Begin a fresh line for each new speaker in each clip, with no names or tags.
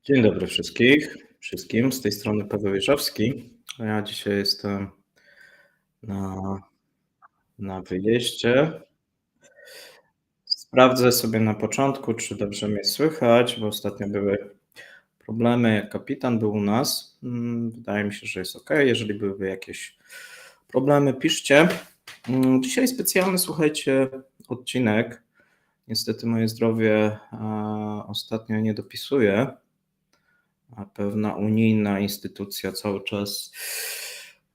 Dzień dobry wszystkim. Z tej strony Paweł Jeżowski. A ja dzisiaj jestem na, na wyjeździe. Sprawdzę sobie na początku, czy dobrze mnie słychać, bo ostatnio były problemy, jak kapitan był u nas. Wydaje mi się, że jest ok. Jeżeli byłyby jakieś problemy, piszcie. Dzisiaj specjalny, słuchajcie, odcinek. Niestety moje zdrowie ostatnio nie dopisuje. A pewna unijna instytucja cały czas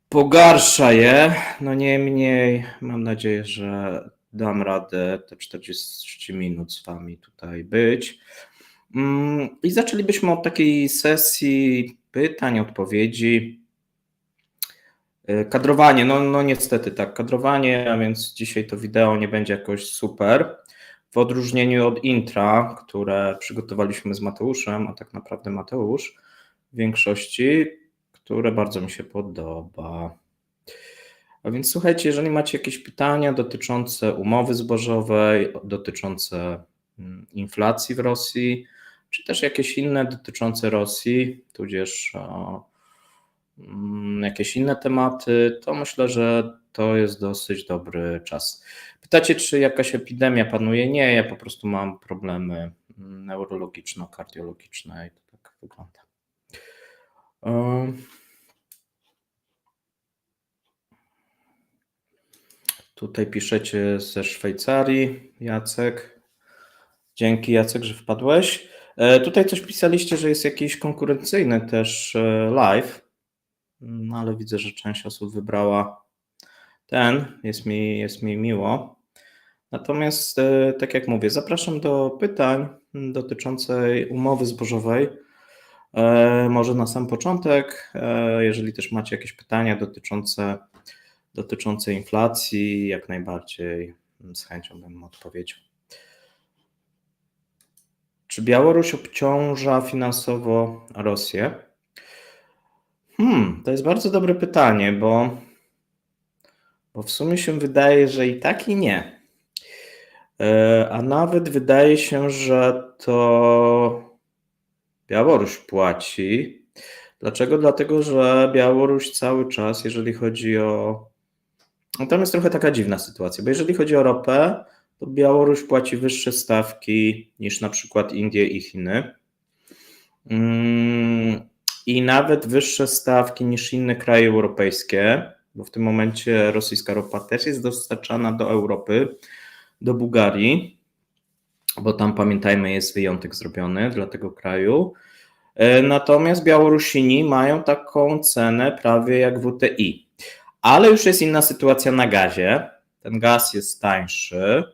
pogarsza je. No niemniej mam nadzieję, że dam radę te 40 minut z Wami tutaj być. I zaczęlibyśmy od takiej sesji pytań, odpowiedzi. Kadrowanie, no niestety tak, kadrowanie, a więc dzisiaj to wideo nie będzie jakoś super. W odróżnieniu od intra, które przygotowaliśmy z Mateuszem, a tak naprawdę Mateusz w większości, które bardzo mi się podoba. A więc słuchajcie, jeżeli macie jakieś pytania dotyczące umowy zbożowej, dotyczące inflacji w Rosji, czy też jakieś inne dotyczące Rosji, tudzież jakieś inne tematy, to myślę, że to jest dosyć dobry czas. Pytacie, czy jakaś epidemia panuje? Nie, ja po prostu mam problemy neurologiczno-kardiologiczne i to tak wygląda. Tutaj piszecie ze Szwajcarii, Jacek. Dzięki, Jacek, że wpadłeś. Tutaj coś pisaliście, że jest jakiś konkurencyjny też live, no ale widzę, że część osób wybrała ten, jest mi miło. Natomiast, tak jak mówię, zapraszam do pytań dotyczącej umowy zbożowej. Może na sam początek, jeżeli też macie jakieś pytania dotyczące inflacji, jak najbardziej z chęcią bym odpowiedział. Czy Białoruś obciąża finansowo Rosję? To jest bardzo dobre pytanie, bo w sumie się wydaje, że i tak, i nie. A nawet wydaje się, że to Białoruś płaci. Dlaczego? Dlatego, że Białoruś cały czas, jeżeli chodzi o... No tam jest trochę taka dziwna sytuacja, bo jeżeli chodzi o ropę, to Białoruś płaci wyższe stawki niż na przykład Indie i Chiny. I nawet wyższe stawki niż inne kraje europejskie, bo w tym momencie rosyjska ropa też jest dostarczana do Europy, do Bułgarii, bo tam, pamiętajmy, jest wyjątek zrobiony dla tego kraju. Natomiast Białorusini mają taką cenę prawie jak WTI. Ale już jest inna sytuacja na gazie. Ten gaz jest tańszy.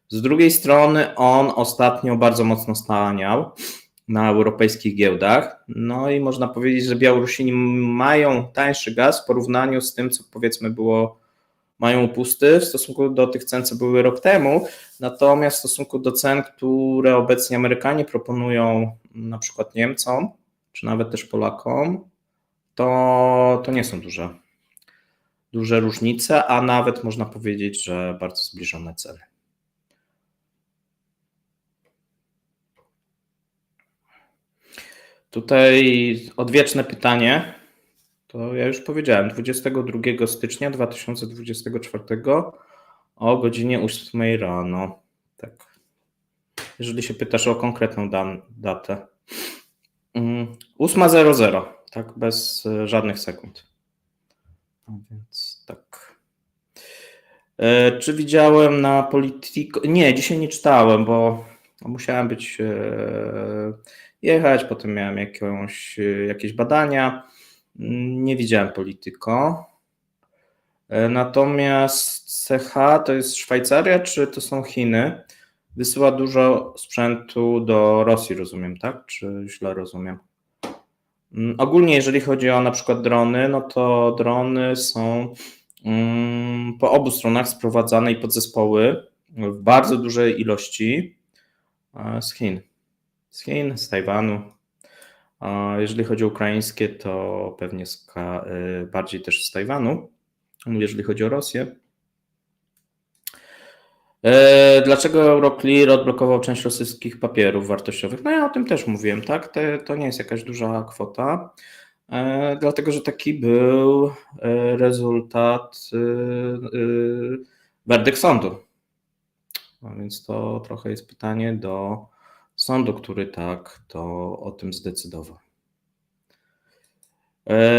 Z drugiej strony on ostatnio bardzo mocno staniał na europejskich giełdach. No i można powiedzieć, że Białorusini mają tańszy gaz w porównaniu z tym, co powiedzmy mają upusty w stosunku do tych cen, co były rok temu. Natomiast w stosunku do cen, które obecnie Amerykanie proponują na przykład Niemcom, czy nawet też Polakom, to nie są duże różnice, a nawet można powiedzieć, że bardzo zbliżone ceny. Tutaj odwieczne pytanie, to ja już powiedziałem, 22 stycznia 2024 o godzinie 8 rano. Tak. Jeżeli się pytasz o konkretną datę. 8:00, tak, bez żadnych sekund. A więc tak. Czy widziałem na Politico? Nie, dzisiaj nie czytałem, bo musiałem jechać, potem miałem jakieś badania. Nie widziałem Politico. Natomiast CH to jest Szwajcaria, czy to są Chiny? Wysyła dużo sprzętu do Rosji, rozumiem, tak? Czy źle rozumiem? Ogólnie, jeżeli chodzi o na przykład drony, no to drony są po obu stronach sprowadzane i podzespoły w bardzo dużej ilości z Chin, z Tajwanu. Jeżeli chodzi o ukraińskie, to pewnie bardziej też z Tajwanu, jeżeli chodzi o Rosję. Dlaczego Euroclear odblokował część rosyjskich papierów wartościowych? No ja o tym też mówiłem, tak? To nie jest jakaś duża kwota, dlatego że taki był rezultat, werdykt sądu. No więc to trochę jest pytanie do sądu, który tak to o tym zdecydował.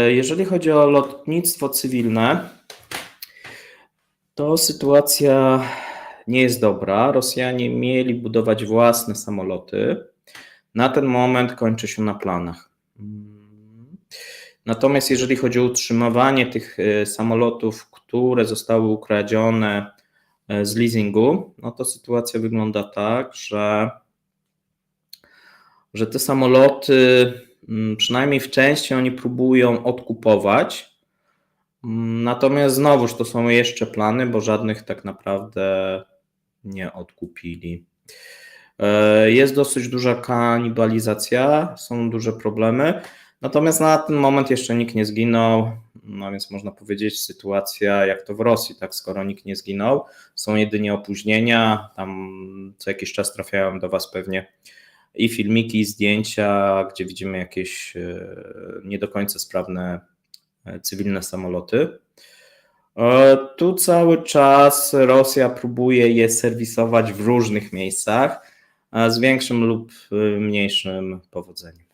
Jeżeli chodzi o lotnictwo cywilne, to sytuacja nie jest dobra. Rosjanie mieli budować własne samoloty. Na ten moment kończy się na planach. Natomiast jeżeli chodzi o utrzymywanie tych samolotów, które zostały ukradzione z leasingu, no to sytuacja wygląda tak, że te samoloty, przynajmniej w części oni próbują odkupować. Natomiast znowuż to są jeszcze plany, bo żadnych tak naprawdę nie odkupili. Jest dosyć duża kanibalizacja, są duże problemy, natomiast na ten moment jeszcze nikt nie zginął, no więc można powiedzieć sytuacja jak to w Rosji, tak, skoro nikt nie zginął, są jedynie opóźnienia, tam co jakiś czas trafiają do Was pewnie i filmiki, i zdjęcia, gdzie widzimy jakieś nie do końca sprawne cywilne samoloty. Tu cały czas Rosja próbuje je serwisować w różnych miejscach, z większym lub mniejszym powodzeniem.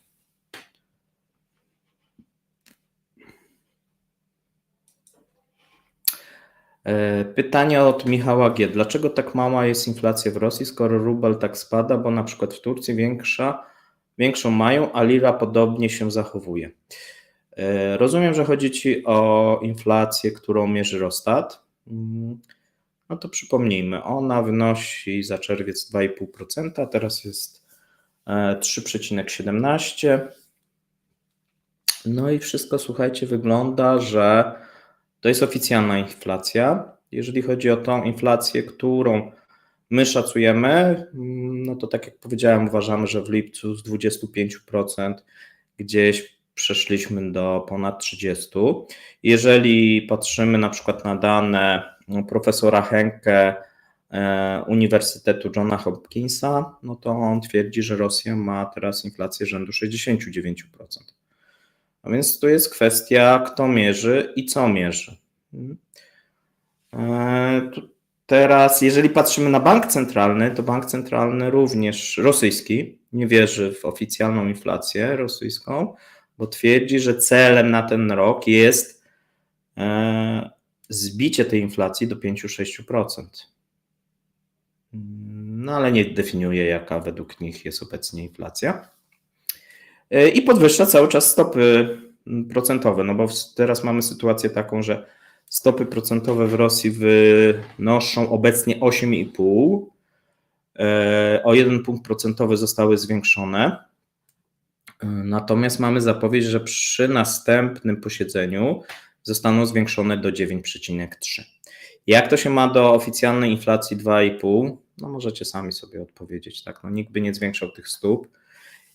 Pytanie od Michała G. Dlaczego tak mała jest inflacja w Rosji, skoro rubel tak spada, bo na przykład w Turcji większą mają, a lira podobnie się zachowuje? Rozumiem, że chodzi Ci o inflację, którą mierzy Eurostat. No to przypomnijmy, ona wynosi za czerwiec 2,5%, teraz jest 3,17%. No i wszystko, słuchajcie, wygląda, że to jest oficjalna inflacja. Jeżeli chodzi o tą inflację, którą my szacujemy, no to tak jak powiedziałem, uważamy, że w lipcu z 25% gdzieś przeszliśmy do ponad 30%. Jeżeli patrzymy na przykład na dane profesora Henke Uniwersytetu Johna Hopkinsa, no to on twierdzi, że Rosja ma teraz inflację rzędu 69%. A więc to jest kwestia, kto mierzy i co mierzy. Teraz, jeżeli patrzymy na bank centralny, to bank centralny również rosyjski nie wierzy w oficjalną inflację rosyjską, bo twierdzi, że celem na ten rok jest zbicie tej inflacji do 5-6%. No ale nie definiuje, jaka według nich jest obecnie inflacja. I podwyższa cały czas stopy procentowe, no bo teraz mamy sytuację taką, że stopy procentowe w Rosji wynoszą obecnie 8,5. O 1 punkt procentowy zostały zwiększone. Natomiast mamy zapowiedź, że przy następnym posiedzeniu zostaną zwiększone do 9,3. Jak to się ma do oficjalnej inflacji 2,5? No możecie sami sobie odpowiedzieć, tak? No nikt by nie zwiększał tych stóp,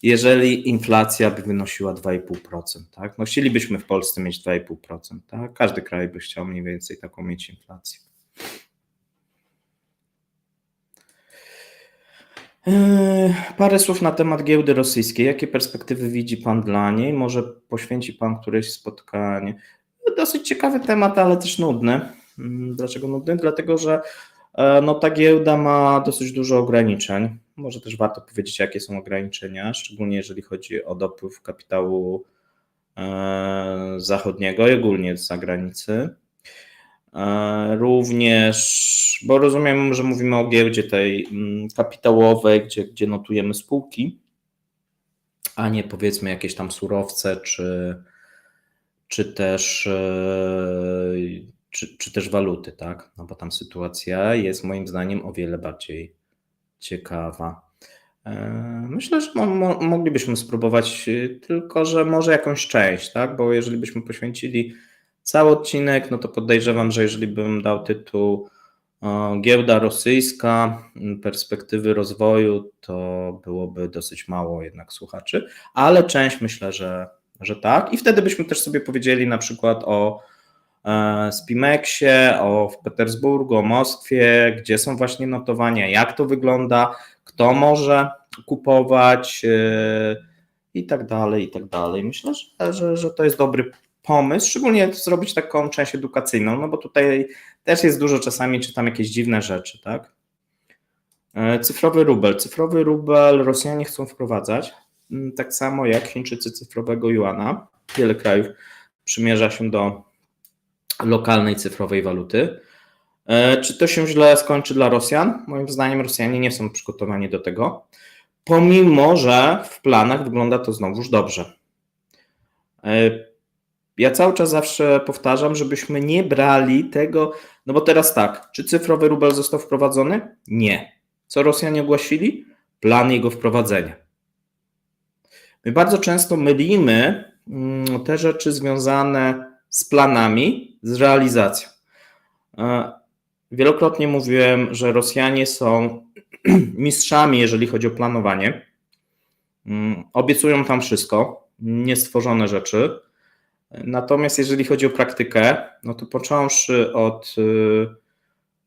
jeżeli inflacja by wynosiła 2,5%, tak? No chcielibyśmy w Polsce mieć 2,5%, tak? Każdy kraj by chciał mniej więcej taką mieć inflację. Parę słów na temat giełdy rosyjskiej. Jakie perspektywy widzi Pan dla niej? Może poświęci Pan któreś spotkanie? Dosyć ciekawy temat, ale też nudny. Dlaczego nudny? Dlatego, że no, ta giełda ma dosyć dużo ograniczeń. Może też warto powiedzieć, jakie są ograniczenia, szczególnie jeżeli chodzi o dopływ kapitału zachodniego i ogólnie z zagranicy. Również, bo rozumiem, że mówimy o giełdzie tej kapitałowej, gdzie notujemy spółki, a nie powiedzmy jakieś tam surowce, czy też waluty, tak? No bo tam sytuacja jest moim zdaniem o wiele bardziej ciekawa. Myślę, że moglibyśmy spróbować, tylko że może jakąś część, tak? Bo jeżeli byśmy poświęcili cały odcinek, no to podejrzewam, że jeżeli bym dał tytuł Giełda rosyjska, perspektywy rozwoju, to byłoby dosyć mało jednak słuchaczy, ale część myślę, że tak. I wtedy byśmy też sobie powiedzieli na przykład o z Pimexie, w Petersburgu, o Moskwie, gdzie są właśnie notowania, jak to wygląda, kto może kupować i tak dalej, i tak dalej. Myślę, że to jest dobry pomysł, szczególnie zrobić taką część edukacyjną, no bo tutaj też jest dużo, czasami czytam jakieś dziwne rzeczy, tak? Cyfrowy rubel. Cyfrowy rubel Rosjanie chcą wprowadzać, tak samo jak Chińczycy cyfrowego juana. Wiele krajów przymierza się do lokalnej cyfrowej waluty. Czy to się źle skończy dla Rosjan? Moim zdaniem Rosjanie nie są przygotowani do tego, pomimo że w planach wygląda to znowuż dobrze. Ja cały czas zawsze powtarzam, żebyśmy nie brali tego, no bo teraz tak, czy cyfrowy rubel został wprowadzony? Nie. Co Rosjanie ogłosili? Plan jego wprowadzenia. My bardzo często mylimy te rzeczy związane z planami, z realizacją. Wielokrotnie mówiłem, że Rosjanie są mistrzami, jeżeli chodzi o planowanie. Obiecują tam wszystko, niestworzone rzeczy. Natomiast jeżeli chodzi o praktykę, no to począwszy od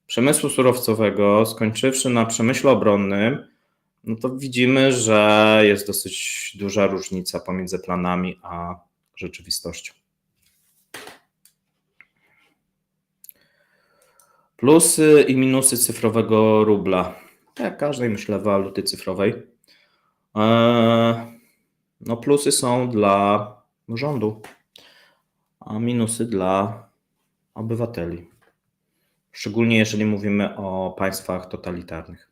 przemysłu surowcowego, skończywszy na przemyśle obronnym, no to widzimy, że jest dosyć duża różnica pomiędzy planami a rzeczywistością. Plusy i minusy cyfrowego rubla. Jak każdej, myślę, waluty cyfrowej. No plusy są dla rządu, a minusy dla obywateli. Szczególnie jeżeli mówimy o państwach totalitarnych.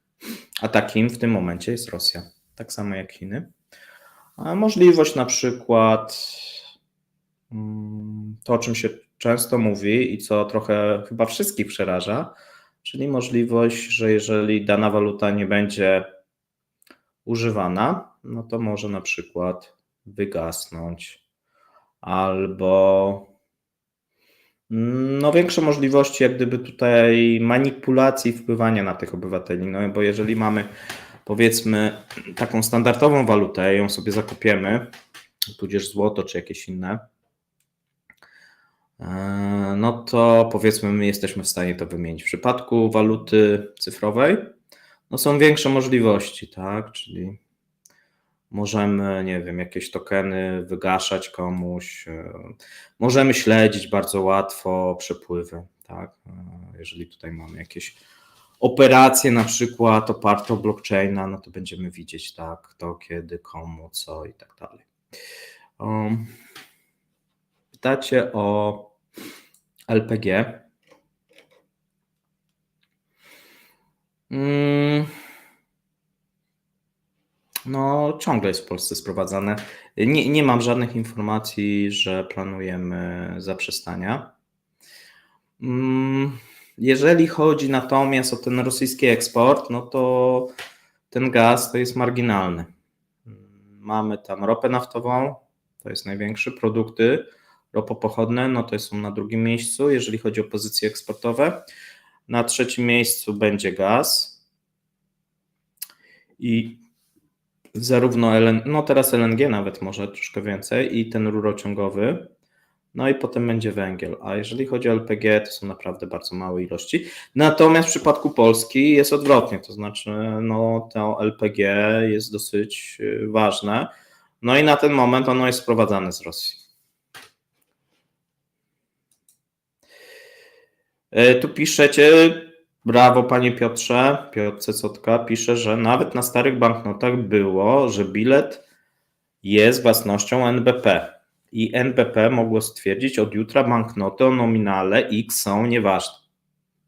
A takim w tym momencie jest Rosja, tak samo jak Chiny. A możliwość na przykład, to o czym się często mówi i co trochę chyba wszystkich przeraża, czyli możliwość, że jeżeli dana waluta nie będzie używana, no to może na przykład wygasnąć albo większe możliwości jak gdyby tutaj manipulacji, wpływania na tych obywateli, no bo jeżeli mamy powiedzmy taką standardową walutę, ją sobie zakupiemy, tudzież złoto czy jakieś inne, no to powiedzmy my jesteśmy w stanie to wymienić. W przypadku waluty cyfrowej no są większe możliwości, tak, czyli możemy, nie wiem, jakieś tokeny wygaszać komuś, możemy śledzić bardzo łatwo przepływy, tak, jeżeli tutaj mamy jakieś operacje na przykład oparte o blockchaina, no to będziemy widzieć, tak, kto, kiedy, komu, co i tak dalej. Pytacie o LPG. No, ciągle jest w Polsce sprowadzane. Nie mam żadnych informacji, że planujemy zaprzestania. Jeżeli chodzi natomiast o ten rosyjski eksport, no to ten gaz to jest marginalny. Mamy tam ropę naftową, to jest największy, produkty ropopochodne, no to są na drugim miejscu, jeżeli chodzi o pozycje eksportowe. Na trzecim miejscu będzie gaz i zarówno no teraz LNG nawet może troszkę więcej i ten rurociągowy, no i potem będzie węgiel, a jeżeli chodzi o LPG, to są naprawdę bardzo małe ilości. Natomiast w przypadku Polski jest odwrotnie, to znaczy no to LPG jest dosyć ważne, no i na ten moment ono jest sprowadzane z Rosji. Tu piszecie, brawo panie Piotrze, Piotr Cecotka pisze, że nawet na starych banknotach było, że bilet jest własnością NBP i NBP mogło stwierdzić, od jutra banknoty o nominale X są nieważne.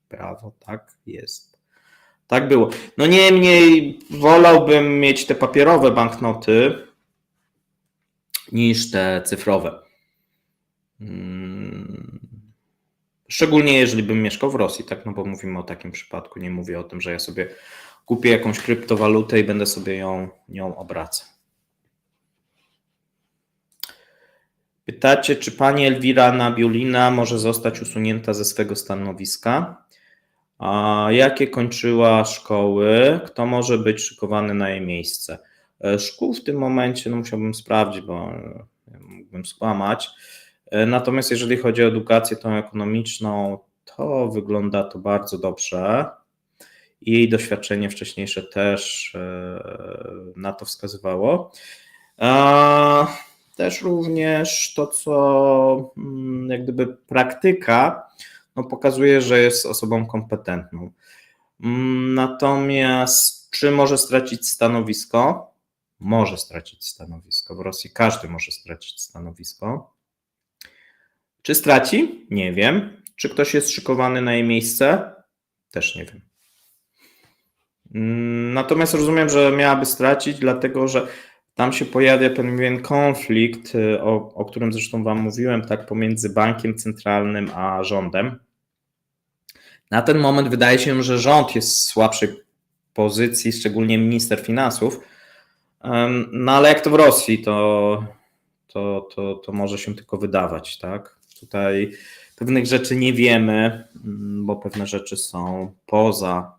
Brawo, tak jest. Tak było. No niemniej wolałbym mieć te papierowe banknoty niż te cyfrowe. Szczególnie jeżeli bym mieszkał w Rosji, tak, no bo mówimy o takim przypadku, nie mówię o tym, że ja sobie kupię jakąś kryptowalutę i będę sobie nią obracał. Pytacie, czy pani Elwira Nabiulina może zostać usunięta ze swego stanowiska? A jakie kończyła szkoły? Kto może być szykowany na jej miejsce? Szkół w tym momencie, no musiałbym sprawdzić, bo mógłbym skłamać. Natomiast jeżeli chodzi o edukację tą ekonomiczną, to wygląda to bardzo dobrze. Jej doświadczenie wcześniejsze też na to wskazywało. Też również to, co jak gdyby praktyka pokazuje, że jest osobą kompetentną. Natomiast czy może stracić stanowisko? Może stracić stanowisko. W Rosji każdy może stracić stanowisko. Czy straci? Nie wiem. Czy ktoś jest szykowany na jej miejsce? Też nie wiem. Natomiast rozumiem, że miałaby stracić, dlatego że tam się pojawia pewien konflikt, o którym zresztą Wam mówiłem, tak, pomiędzy bankiem centralnym a rządem. Na ten moment wydaje się, że rząd jest w słabszej pozycji, szczególnie minister finansów. No ale jak to w Rosji, to może się tylko wydawać, tak? Tutaj pewnych rzeczy nie wiemy, bo pewne rzeczy są poza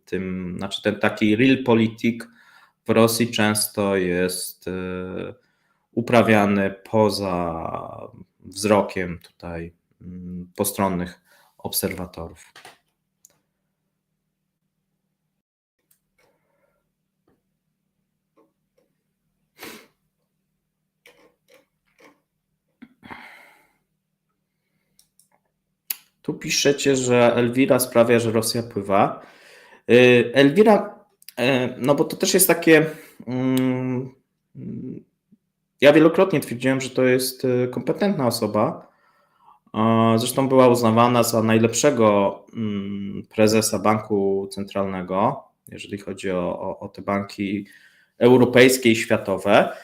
tym, znaczy ten taki realpolitik w Rosji często jest uprawiany poza wzrokiem tutaj postronnych obserwatorów. Tu piszecie, że Elwira sprawia, że Rosja pływa. Elwira, no bo to też jest takie. Ja wielokrotnie twierdziłem, że to jest kompetentna osoba. Zresztą była uznawana za najlepszego prezesa banku centralnego, jeżeli chodzi o te banki europejskie i światowe.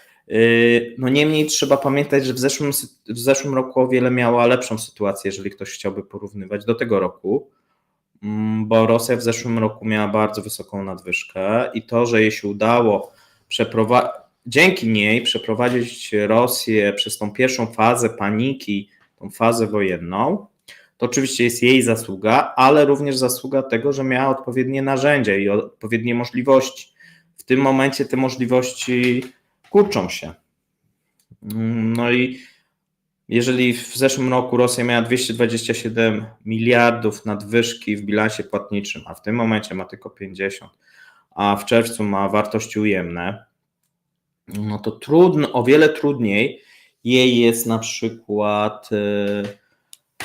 No niemniej trzeba pamiętać, że w zeszłym roku o wiele miała lepszą sytuację, jeżeli ktoś chciałby porównywać do tego roku, bo Rosja w zeszłym roku miała bardzo wysoką nadwyżkę i to, że jej się udało dzięki niej przeprowadzić Rosję przez tą pierwszą fazę paniki, tą fazę wojenną, to oczywiście jest jej zasługa, ale również zasługa tego, że miała odpowiednie narzędzia i odpowiednie możliwości. W tym momencie te możliwości kurczą się. No i jeżeli w zeszłym roku Rosja miała 227 miliardów nadwyżki w bilansie płatniczym, a w tym momencie ma tylko 50, a w czerwcu ma wartości ujemne, no to o wiele trudniej jej jest na przykład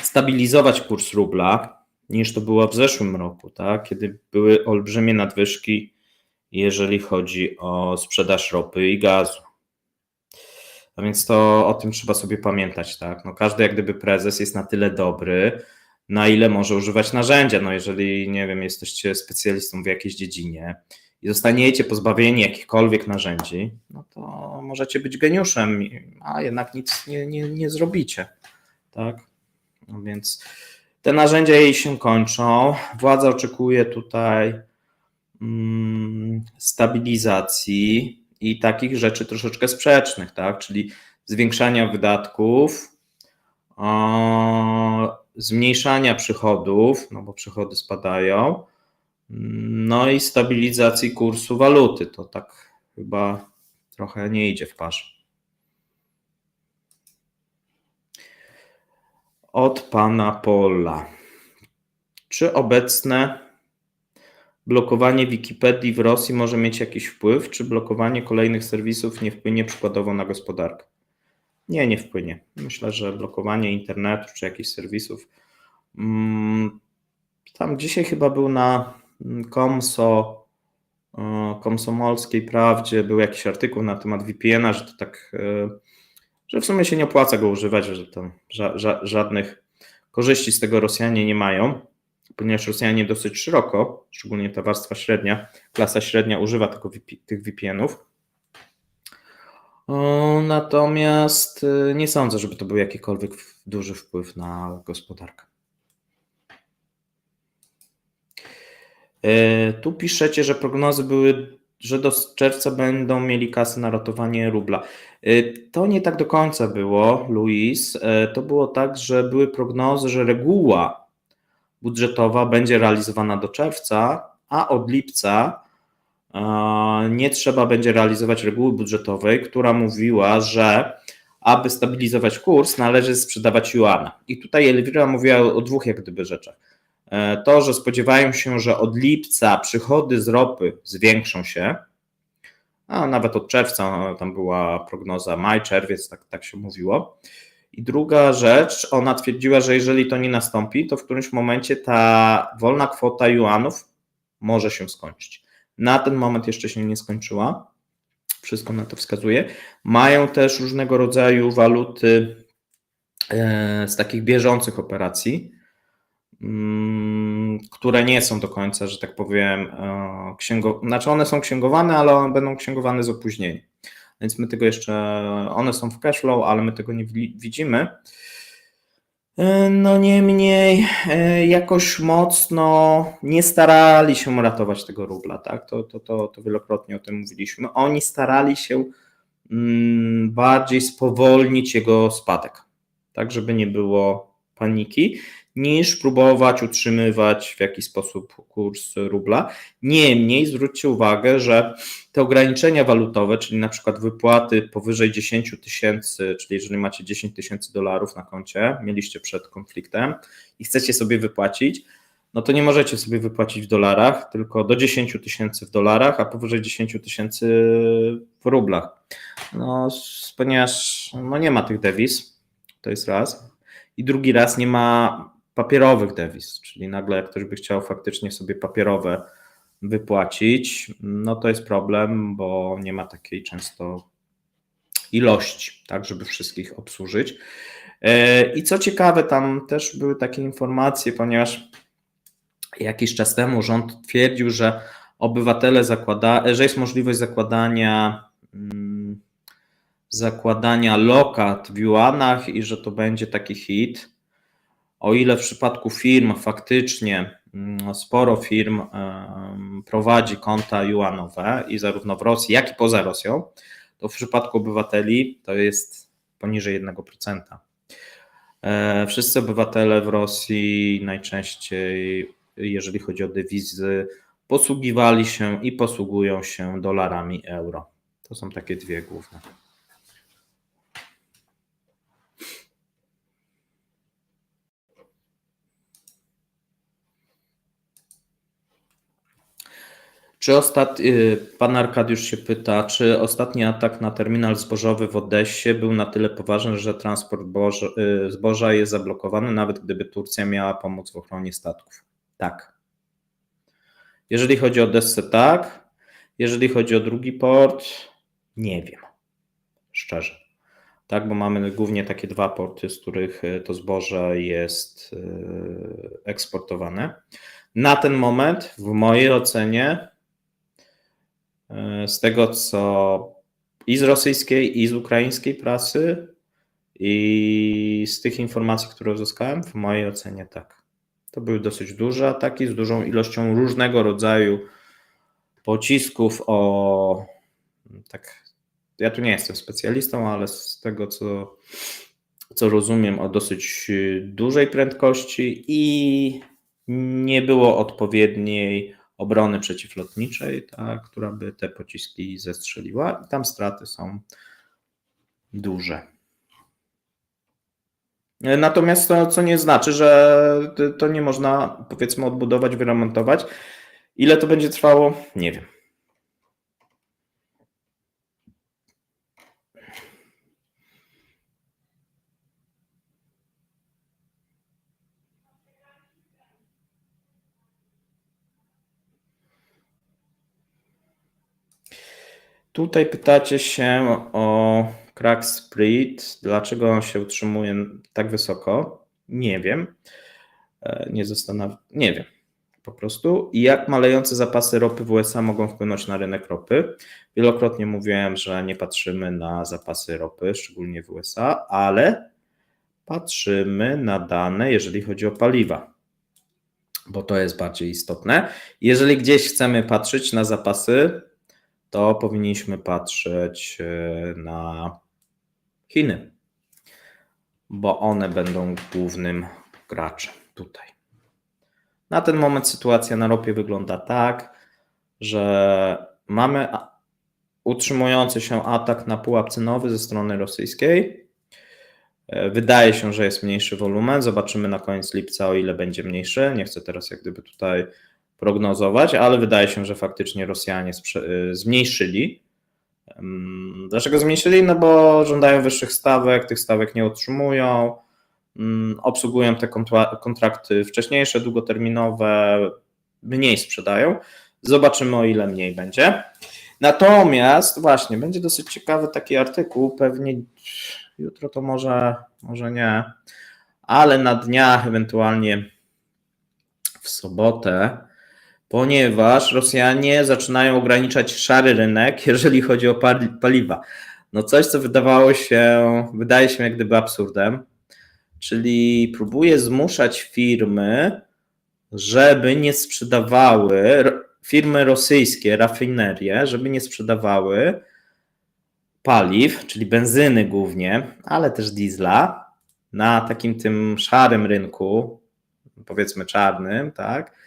stabilizować kurs rubla, niż to było w zeszłym roku, tak? Kiedy były olbrzymie nadwyżki, jeżeli chodzi o sprzedaż ropy i gazu. A więc to o tym trzeba sobie pamiętać, tak? No każdy jak gdyby prezes jest na tyle dobry, na ile może używać narzędzia. No jeżeli, nie wiem, jesteście specjalistą w jakiejś dziedzinie i zostaniecie pozbawieni jakichkolwiek narzędzi, no to możecie być geniuszem, a jednak nic nie zrobicie, tak? No więc te narzędzia jej się kończą. Władza oczekuje tutaj stabilizacji i takich rzeczy troszeczkę sprzecznych, tak? Czyli zwiększania wydatków, zmniejszania przychodów, no bo przychody spadają, no i stabilizacji kursu waluty. To tak chyba trochę nie idzie w parze. Od pana Pola. Czy obecne blokowanie Wikipedii w Rosji może mieć jakiś wpływ? Czy blokowanie kolejnych serwisów nie wpłynie przykładowo na gospodarkę? Nie wpłynie. Myślę, że blokowanie internetu czy jakichś serwisów. Tam dzisiaj chyba był na Komsomolskiej Prawdzie był jakiś artykuł na temat VPN-a, że to tak, że w sumie się nie opłaca go używać, że tam żadnych korzyści z tego Rosjanie nie mają, ponieważ Rosjanie dosyć szeroko, szczególnie ta warstwa średnia, klasa średnia używa tych VPN-ów. Natomiast nie sądzę, żeby to był jakikolwiek duży wpływ na gospodarkę. Tu piszecie, że prognozy były, że do czerwca będą mieli kasę na ratowanie rubla. To nie tak do końca było, Luis. To było tak, że były prognozy, że reguła budżetowa będzie realizowana do czerwca, a od lipca nie trzeba będzie realizować reguły budżetowej, która mówiła, że aby stabilizować kurs, należy sprzedawać juana. I tutaj Elwira mówiła o dwóch jak gdyby rzeczach. To, że spodziewają się, że od lipca przychody z ropy zwiększą się, a nawet od czerwca tam była prognoza maj, czerwiec, tak się mówiło. I druga rzecz, ona twierdziła, że jeżeli to nie nastąpi, to w którymś momencie ta wolna kwota juanów może się skończyć. Na ten moment jeszcze się nie skończyła, wszystko na to wskazuje. Mają też różnego rodzaju waluty z takich bieżących operacji, które nie są do końca, że tak powiem, znaczy one są księgowane, ale one będą księgowane z opóźnieniem. Więc my tego jeszcze, one są w cashflow, ale my tego nie widzimy. No niemniej jakoś mocno nie starali się ratować tego rubla, tak? To wielokrotnie o tym mówiliśmy. Oni starali się bardziej spowolnić jego spadek, tak żeby nie było paniki, niż próbować utrzymywać w jakiś sposób kurs rubla. Niemniej zwróćcie uwagę, że te ograniczenia walutowe, czyli na przykład wypłaty powyżej 10 tysięcy, czyli jeżeli macie 10 tysięcy dolarów na koncie, mieliście przed konfliktem i chcecie sobie wypłacić, no to nie możecie sobie wypłacić w dolarach, tylko do 10 tysięcy w dolarach, a powyżej 10 tysięcy w rublach. No, ponieważ nie ma tych dewiz, to jest raz. I drugi raz nie ma papierowych dewiz, czyli nagle jak ktoś by chciał faktycznie sobie papierowe wypłacić, no to jest problem, bo nie ma takiej często ilości, tak, żeby wszystkich obsłużyć. I co ciekawe, tam też były takie informacje, ponieważ jakiś czas temu rząd twierdził, że obywatele że jest możliwość zakładania lokat w juanach i że to będzie taki hit. O ile w przypadku firm faktycznie sporo firm prowadzi konta juanowe i zarówno w Rosji, jak i poza Rosją, to w przypadku obywateli to jest poniżej 1%. Wszyscy obywatele w Rosji najczęściej, jeżeli chodzi o dewizy, posługiwali się i posługują się dolarami euro. To są takie dwie główne. Pan Arkadiusz się pyta, czy ostatni atak na terminal zbożowy w Odessie był na tyle poważny, że transport zboża jest zablokowany, nawet gdyby Turcja miała pomóc w ochronie statków? Tak. Jeżeli chodzi o Odessę, tak. Jeżeli chodzi o drugi port, nie wiem. Szczerze. Tak, bo mamy głównie takie dwa porty, z których to zboże jest eksportowane. Na ten moment, w mojej ocenie, z tego co i z rosyjskiej, i z ukraińskiej prasy, i z tych informacji, które uzyskałem, w mojej ocenie tak. To były dosyć duże ataki z dużą ilością różnego rodzaju pocisków ja tu nie jestem specjalistą, ale z tego co rozumiem, o dosyć dużej prędkości i nie było odpowiedniej obrony przeciwlotniczej, która by te pociski zestrzeliła i tam straty są duże. Natomiast to, co nie znaczy, że to nie można, powiedzmy, odbudować, wyremontować. Ile to będzie trwało? Nie wiem. Tutaj pytacie się o crack spread, dlaczego on się utrzymuje tak wysoko? Nie wiem. Nie wiem po prostu. I jak malejące zapasy ropy w USA mogą wpłynąć na rynek ropy? Wielokrotnie mówiłem, że nie patrzymy na zapasy ropy, szczególnie w USA, ale patrzymy na dane, jeżeli chodzi o paliwa, bo to jest bardziej istotne. Jeżeli gdzieś chcemy patrzeć na zapasy, to powinniśmy patrzeć na Chiny, bo one będą głównym graczem tutaj. Na ten moment sytuacja na ropie wygląda tak, że mamy utrzymujący się atak na pułap cenowy ze strony rosyjskiej, Wydaje się, że jest mniejszy wolumen. Zobaczymy na koniec lipca, o ile będzie mniejszy. Nie chcę teraz jak gdyby tutaj prognozować, ale wydaje się, że faktycznie Rosjanie zmniejszyli. Dlaczego zmniejszyli? No bo żądają wyższych stawek, tych stawek nie otrzymują, obsługują te kontrakty wcześniejsze, długoterminowe, mniej sprzedają. Zobaczymy, o ile mniej będzie. Natomiast właśnie będzie dosyć ciekawy taki artykuł, pewnie jutro to może nie, ale na dniach, ewentualnie w sobotę, ponieważ Rosjanie zaczynają ograniczać szary rynek, jeżeli chodzi o paliwa. No coś, co wydaje się jak gdyby absurdem, czyli próbuje zmuszać firmy, żeby nie sprzedawały, firmy rosyjskie, rafinerie, żeby nie sprzedawały paliw, czyli benzyny głównie, ale też diesla, na takim tym szarym rynku, powiedzmy czarnym, tak?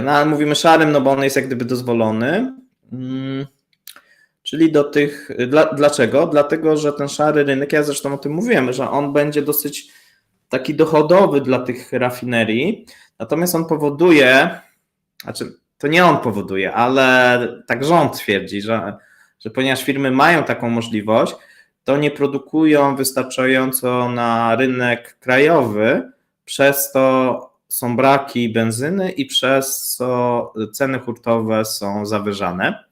No ale mówimy szarym, no bo on jest jak gdyby dozwolony. Czyli do tych. Dlaczego? Dlatego, że ten szary rynek, ja zresztą o tym mówiłem, że on będzie dosyć taki dochodowy dla tych rafinerii, natomiast on powoduje, znaczy to nie on powoduje, ale tak rząd twierdzi, że ponieważ firmy mają taką możliwość, to nie produkują wystarczająco na rynek krajowy, przez to są braki benzyny i przez co ceny hurtowe są zawyżane,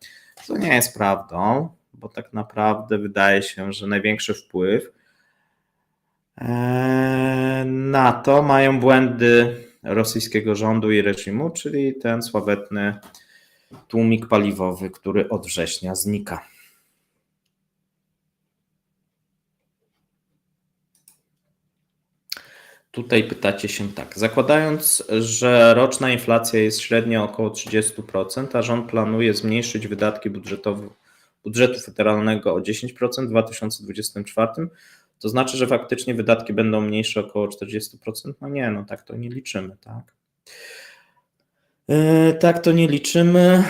co nie jest prawdą, bo tak naprawdę wydaje się, że największy wpływ na to mają błędy rosyjskiego rządu i reżimu, czyli ten sławetny tłumik paliwowy, który od września znika. Tutaj pytacie się tak, zakładając, że roczna inflacja jest średnio około 30%, a rząd planuje zmniejszyć wydatki budżetu federalnego o 10% w 2024, to znaczy, że faktycznie wydatki będą mniejsze około 40%? No nie, no tak to nie liczymy, tak? Tak to nie liczymy.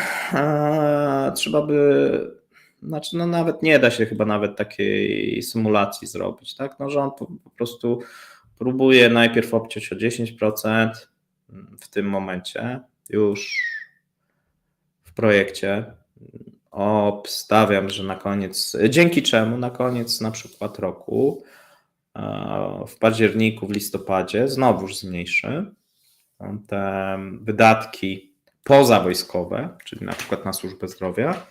Trzeba by, znaczy no nawet nie da się chyba nawet takiej symulacji zrobić, tak? No rząd po prostu próbuje najpierw obciąć o 10% w tym momencie już w projekcie. Obstawiam, że na koniec, dzięki czemu na koniec na przykład roku, w październiku, w listopadzie znowuż zmniejszy te wydatki pozawojskowe, czyli na przykład na służbę zdrowia,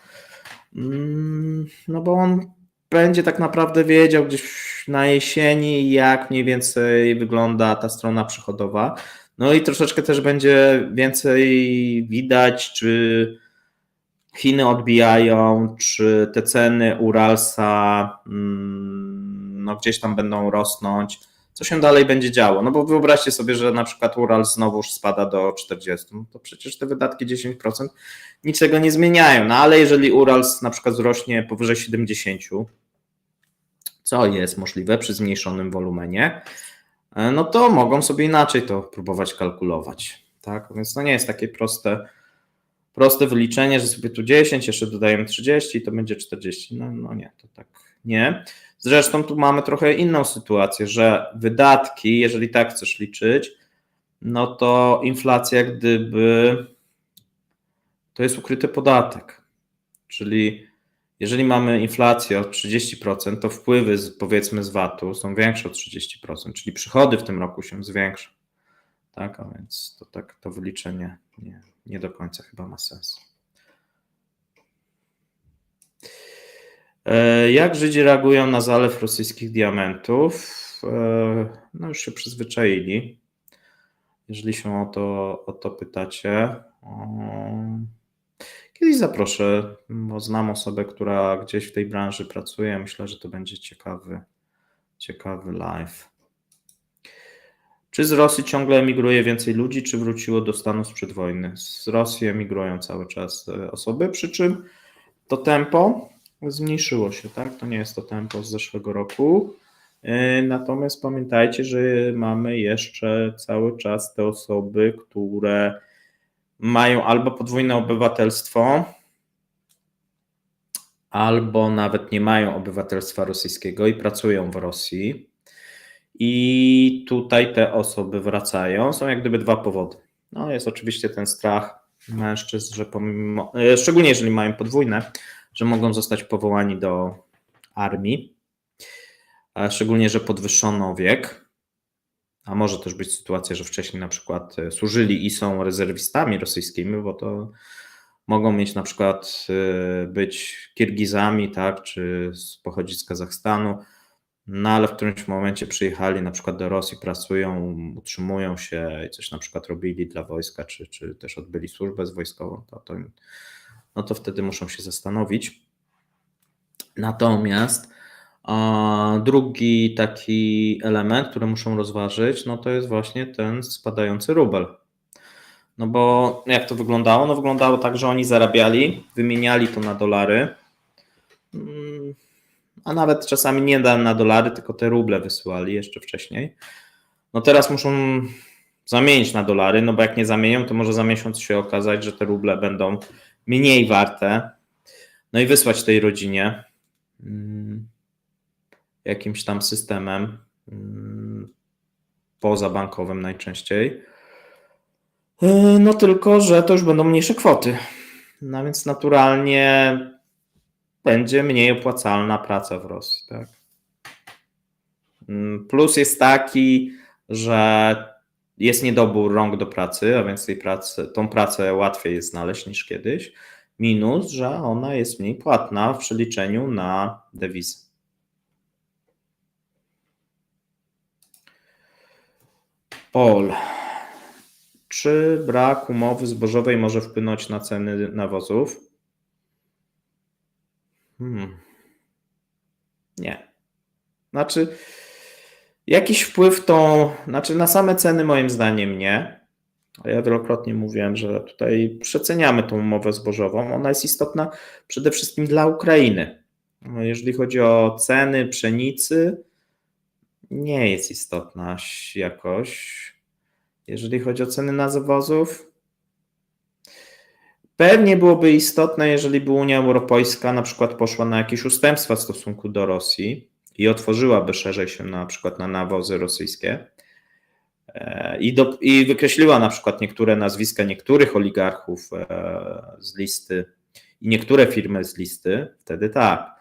no bo on będzie tak naprawdę wiedział gdzieś na jesieni, jak mniej więcej wygląda ta strona przychodowa. No i troszeczkę też będzie więcej widać, czy Chiny odbijają, czy te ceny Uralsa no gdzieś tam będą rosnąć, co się dalej będzie działo. No bo wyobraźcie sobie, że na przykład Urals znowuż spada do 40, no to przecież te wydatki 10% niczego nie zmieniają. No ale jeżeli Urals na przykład wzrośnie powyżej 70, co jest możliwe przy zmniejszonym wolumenie, no to mogą sobie inaczej to próbować kalkulować. Tak? Więc to nie jest takie proste wyliczenie, że sobie tu 10, jeszcze dodajemy 30 i to będzie 40. No nie, to tak nie. Zresztą tu mamy trochę inną sytuację, że wydatki, jeżeli tak chcesz liczyć, no to inflacja jak gdyby to jest ukryty podatek. Czyli jeżeli mamy inflację o 30%, to wpływy powiedzmy z VAT-u są większe o 30%, czyli przychody w tym roku się zwiększą. Tak, a więc to tak to wyliczenie nie do końca chyba ma sens. Jak Żydzi reagują na zalew rosyjskich diamentów? No już się przyzwyczaili, jeżeli się o to pytacie. Kiedyś zaproszę, bo znam osobę, która gdzieś w tej branży pracuje. Myślę, że to będzie ciekawy live. Czy z Rosji ciągle emigruje więcej ludzi, czy wróciło do stanu sprzed wojny? Z Rosji emigrują cały czas osoby, przy czym to tempo zmniejszyło się, tak? To nie jest to tempo z zeszłego roku. Natomiast pamiętajcie, że mamy jeszcze cały czas te osoby, które mają albo podwójne obywatelstwo, albo nawet nie mają obywatelstwa rosyjskiego i pracują w Rosji. I tutaj te osoby wracają. Są jak gdyby dwa powody. No, jest oczywiście ten strach mężczyzn, że pomimo, szczególnie jeżeli mają podwójne, że mogą zostać powołani do armii, szczególnie, że podwyższono wiek, a może też być sytuacja, że wcześniej na przykład służyli i są rezerwistami rosyjskimi, bo to mogą mieć na przykład być Kirgizami, tak, czy pochodzić z Kazachstanu, no ale w którymś momencie przyjechali na przykład do Rosji, pracują, utrzymują się i coś na przykład robili dla wojska, czy też odbyli służbę wojskową, no to wtedy muszą się zastanowić. Natomiast drugi taki element, który muszą rozważyć, no to jest właśnie ten spadający rubel. No bo jak to wyglądało? No wyglądało tak, że oni zarabiali, wymieniali to na dolary, a nawet czasami nie na dolary, tylko te ruble wysyłali jeszcze wcześniej. No teraz muszą zamienić na dolary, no bo jak nie zamienią, to może za miesiąc się okazać, że te ruble będą mniej warte. No i wysłać tej rodzinie jakimś tam systemem pozabankowym najczęściej. No tylko, że to już będą mniejsze kwoty. No więc naturalnie będzie mniej opłacalna praca w Rosji. Tak? Plus jest taki, że jest niedobór rąk do pracy, a więc tą pracę łatwiej jest znaleźć niż kiedyś. Minus, że ona jest mniej płatna w przeliczeniu na dewizy. Pol. Czy brak umowy zbożowej może wpłynąć na ceny nawozów? Nie. Znaczy, jakiś wpływ na same ceny moim zdaniem nie. Ja wielokrotnie mówiłem, że tutaj przeceniamy tą umowę zbożową. Ona jest istotna przede wszystkim dla Ukrainy. Jeżeli chodzi o ceny pszenicy, nie jest istotna jakoś. Jeżeli chodzi o ceny nawozów, pewnie byłoby istotne, jeżeli by Unia Europejska na przykład poszła na jakieś ustępstwa w stosunku do Rosji i otworzyłaby szerzej się na przykład na nawozy rosyjskie i wykreśliła na przykład niektóre nazwiska niektórych oligarchów z listy i niektóre firmy z listy, wtedy tak.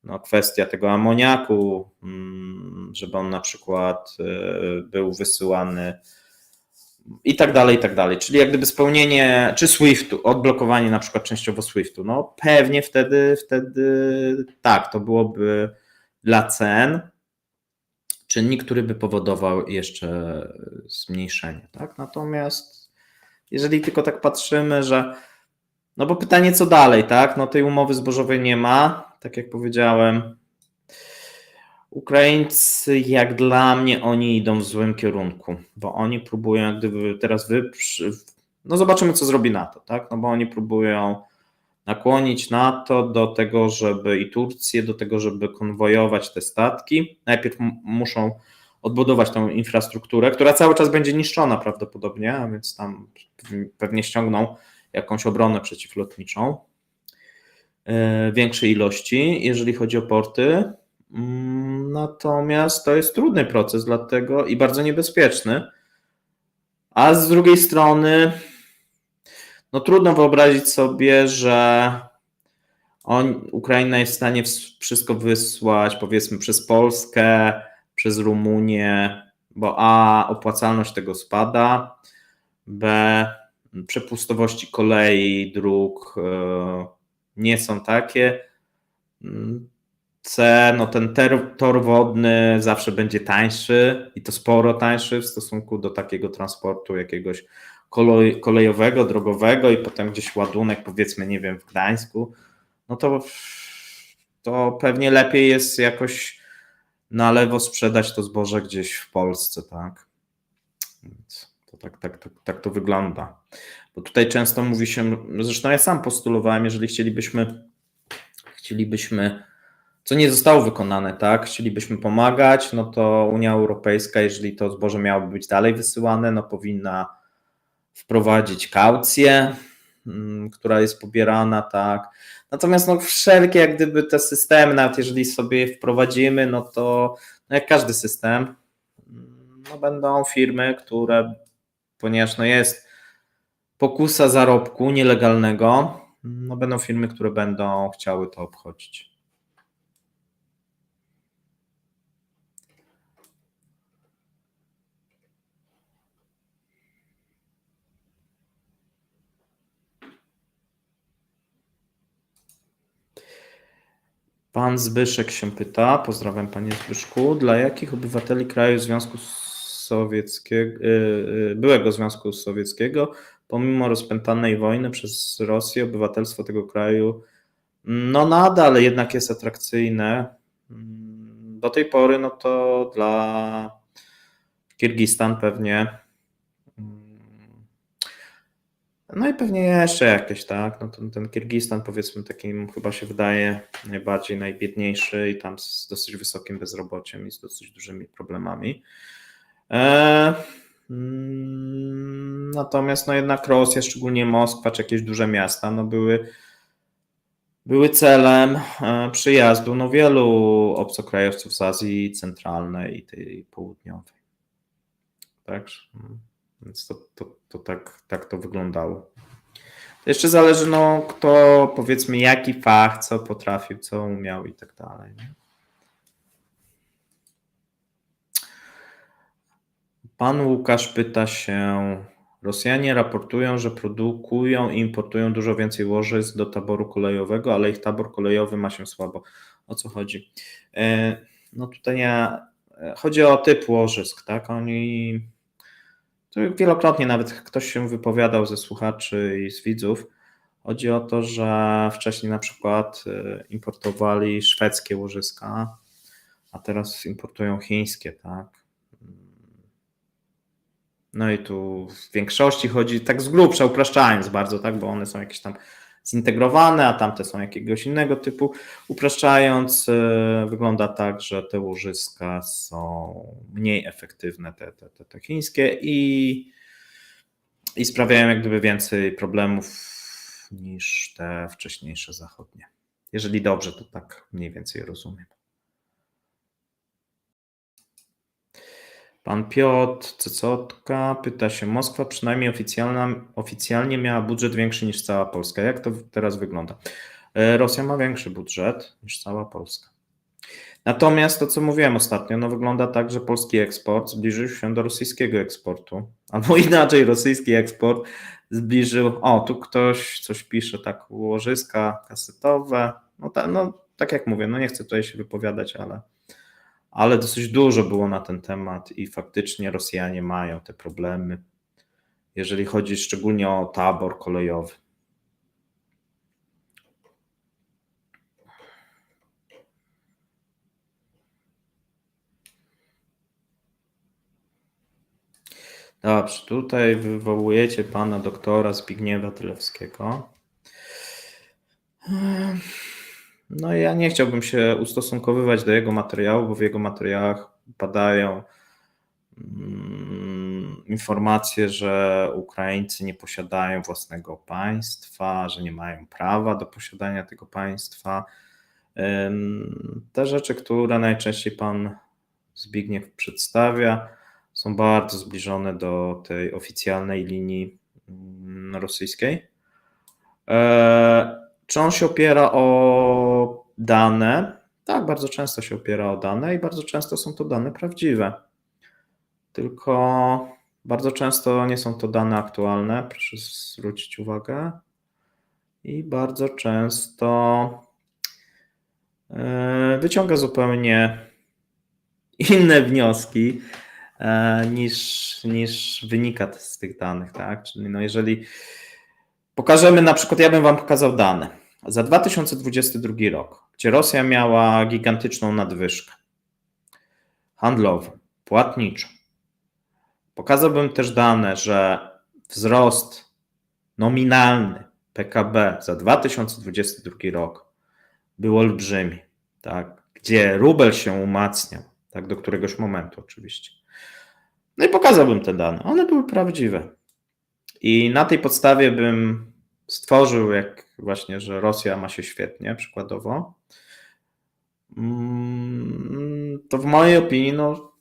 No, kwestia tego amoniaku, żeby on na przykład był wysyłany i tak dalej, i tak dalej. Czyli jak gdyby spełnienie, czy SWIFT-u, odblokowanie na przykład częściowo SWIFT-u, no pewnie wtedy tak, to byłoby dla cen czynnik, który by powodował jeszcze zmniejszenie, tak? Natomiast jeżeli tylko tak patrzymy, że no bo pytanie co dalej, tak? No tej umowy zbożowej nie ma, tak jak powiedziałem. Ukraińcy, jak dla mnie, oni idą w złym kierunku, bo oni próbują jak gdyby teraz no zobaczymy co zrobi NATO, tak? No bo oni próbują nakłonić NATO do tego, i Turcję do tego, żeby konwojować te statki. Najpierw muszą odbudować tą infrastrukturę, która cały czas będzie niszczona prawdopodobnie, a więc tam pewnie ściągną jakąś obronę przeciwlotniczą większej ilości, jeżeli chodzi o porty. Natomiast to jest trudny proces, dlatego i bardzo niebezpieczny. A z drugiej strony, no trudno wyobrazić sobie, że Ukraina jest w stanie wszystko wysłać, powiedzmy, przez Polskę, przez Rumunię, bo A, opłacalność tego spada, B, przepustowości kolei, dróg nie są takie, C, no ten tor wodny zawsze będzie tańszy i to sporo tańszy w stosunku do takiego transportu jakiegoś kolejowego, drogowego i potem gdzieś ładunek, powiedzmy, nie wiem, w Gdańsku, no to pewnie lepiej jest jakoś na lewo sprzedać to zboże gdzieś w Polsce, tak? Więc to tak to wygląda. Bo tutaj często mówi się, zresztą ja sam postulowałem, jeżeli chcielibyśmy, co nie zostało wykonane, tak? Chcielibyśmy pomagać, no to Unia Europejska, jeżeli to zboże miałoby być dalej wysyłane, no powinna wprowadzić kaucję, która jest pobierana, tak. Natomiast no wszelkie jak gdyby te systemy, nawet jeżeli sobie je wprowadzimy, no to no jak każdy system, no będą firmy, które, ponieważ no jest pokusa zarobku nielegalnego, no będą firmy, które będą chciały to obchodzić. Pan Zbyszek się pyta, pozdrawiam panie Zbyszku, dla jakich obywateli kraju Związku Sowieckiego, byłego Związku Sowieckiego, pomimo rozpętanej wojny przez Rosję, obywatelstwo tego kraju no nadal jednak jest atrakcyjne. Do tej pory no to dla Kirgistan pewnie, no i pewnie jeszcze jakieś, tak, no ten Kirgistan powiedzmy takim chyba się wydaje najbardziej najbiedniejszy i tam z dosyć wysokim bezrobociem i z dosyć dużymi problemami. Natomiast no jednak Rosja, szczególnie Moskwa czy jakieś duże miasta, no były celem przyjazdu no wielu obcokrajowców z Azji Centralnej i tej Południowej. Tak? Więc to tak to wyglądało. Jeszcze zależy, no, kto, powiedzmy, jaki fach, co potrafił, co umiał i tak dalej. Nie? Pan Łukasz pyta się, Rosjanie raportują, że produkują i importują dużo więcej łożysk do taboru kolejowego, ale ich tabor kolejowy ma się słabo. O co chodzi? No tutaj nie, chodzi o typ łożysk, tak? Oni, to wielokrotnie nawet ktoś się wypowiadał ze słuchaczy i z widzów. Chodzi o to, że wcześniej na przykład importowali szwedzkie łożyska, a teraz importują chińskie, tak? No i tu w większości chodzi tak z grubsza, upraszczając bardzo, tak, bo one są jakieś tam zintegrowane, a tamte są jakiegoś innego typu. Upraszczając, wygląda tak, że te łożyska są mniej efektywne, te chińskie i sprawiają jak gdyby więcej problemów niż te wcześniejsze zachodnie. Jeżeli dobrze, to tak mniej więcej rozumiem. Pan Piotr Cecotka pyta się, Moskwa przynajmniej oficjalnie miała budżet większy niż cała Polska. Jak to teraz wygląda? Rosja ma większy budżet niż cała Polska. Natomiast to, co mówiłem ostatnio, no wygląda tak, że polski eksport zbliżył się do rosyjskiego eksportu. Albo inaczej, rosyjski eksport zbliżył, o tu ktoś coś pisze, tak, łożyska kasetowe, no tak jak mówię, no nie chcę tutaj się wypowiadać, ale dosyć dużo było na ten temat i faktycznie Rosjanie mają te problemy, jeżeli chodzi szczególnie o tabor kolejowy. Dobrze, tutaj wywołujecie pana doktora Zbigniewa Tylewskiego. No ja nie chciałbym się ustosunkowywać do jego materiału, bo w jego materiałach padają informacje, że Ukraińcy nie posiadają własnego państwa, że nie mają prawa do posiadania tego państwa. Te rzeczy, które najczęściej pan Zbigniew przedstawia, są bardzo zbliżone do tej oficjalnej linii rosyjskiej. Czy on się opiera o dane? Tak, bardzo często się opiera o dane i bardzo często są to dane prawdziwe. Tylko bardzo często nie są to dane aktualne, proszę zwrócić uwagę. I bardzo często wyciąga zupełnie inne wnioski niż wynika z tych danych, tak? Czyli no jeżeli pokażemy, na przykład ja bym wam pokazał dane za 2022 rok, gdzie Rosja miała gigantyczną nadwyżkę handlową, płatniczą. Pokazałbym też dane, że wzrost nominalny PKB za 2022 rok był olbrzymi, tak? Gdzie rubel się umacniał, tak? Do któregoś momentu oczywiście. No i pokazałbym te dane. One były prawdziwe. I na tej podstawie bym stworzył, jak właśnie, że Rosja ma się świetnie, przykładowo, to w mojej opinii, no,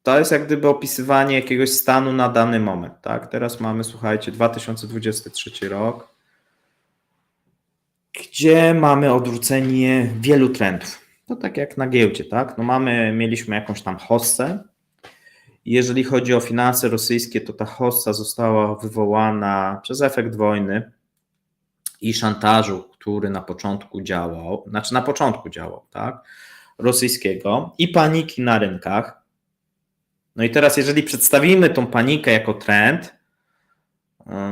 to jest jak gdyby opisywanie jakiegoś stanu na dany moment, tak? Teraz mamy, słuchajcie, 2023 rok, gdzie mamy odwrócenie wielu trendów. To tak jak na giełdzie, tak? No mieliśmy jakąś tam hossę. Jeżeli chodzi o finanse rosyjskie, to ta hossa została wywołana przez efekt wojny i szantażu, który na początku działał, tak? Rosyjskiego i paniki na rynkach. No i teraz, jeżeli przedstawimy tą panikę jako trend,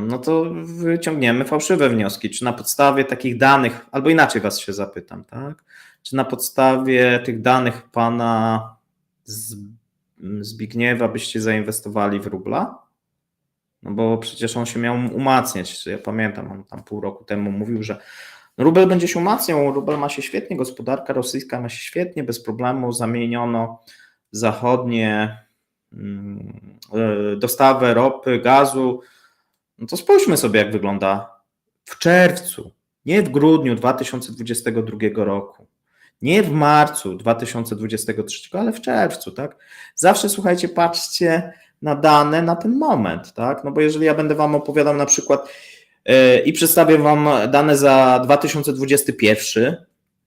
no to wyciągniemy fałszywe wnioski. Czy na podstawie takich danych, albo inaczej was się zapytam, tak? Czy na podstawie tych danych pana Zbigniewa byście zainwestowali w rubla? No bo przecież on się miał umacniać. Ja pamiętam, on tam pół roku temu mówił, że rubel będzie się umacniał, rubel ma się świetnie, gospodarka rosyjska ma się świetnie, bez problemu zamieniono zachodnie dostawę ropy, gazu. No to spójrzmy sobie, jak wygląda w czerwcu, nie w grudniu 2022 roku, nie w marcu 2023, ale w czerwcu, tak? Zawsze, słuchajcie, patrzcie na dane na ten moment, tak? No bo jeżeli ja będę wam opowiadał na przykład i przedstawię wam dane za 2021,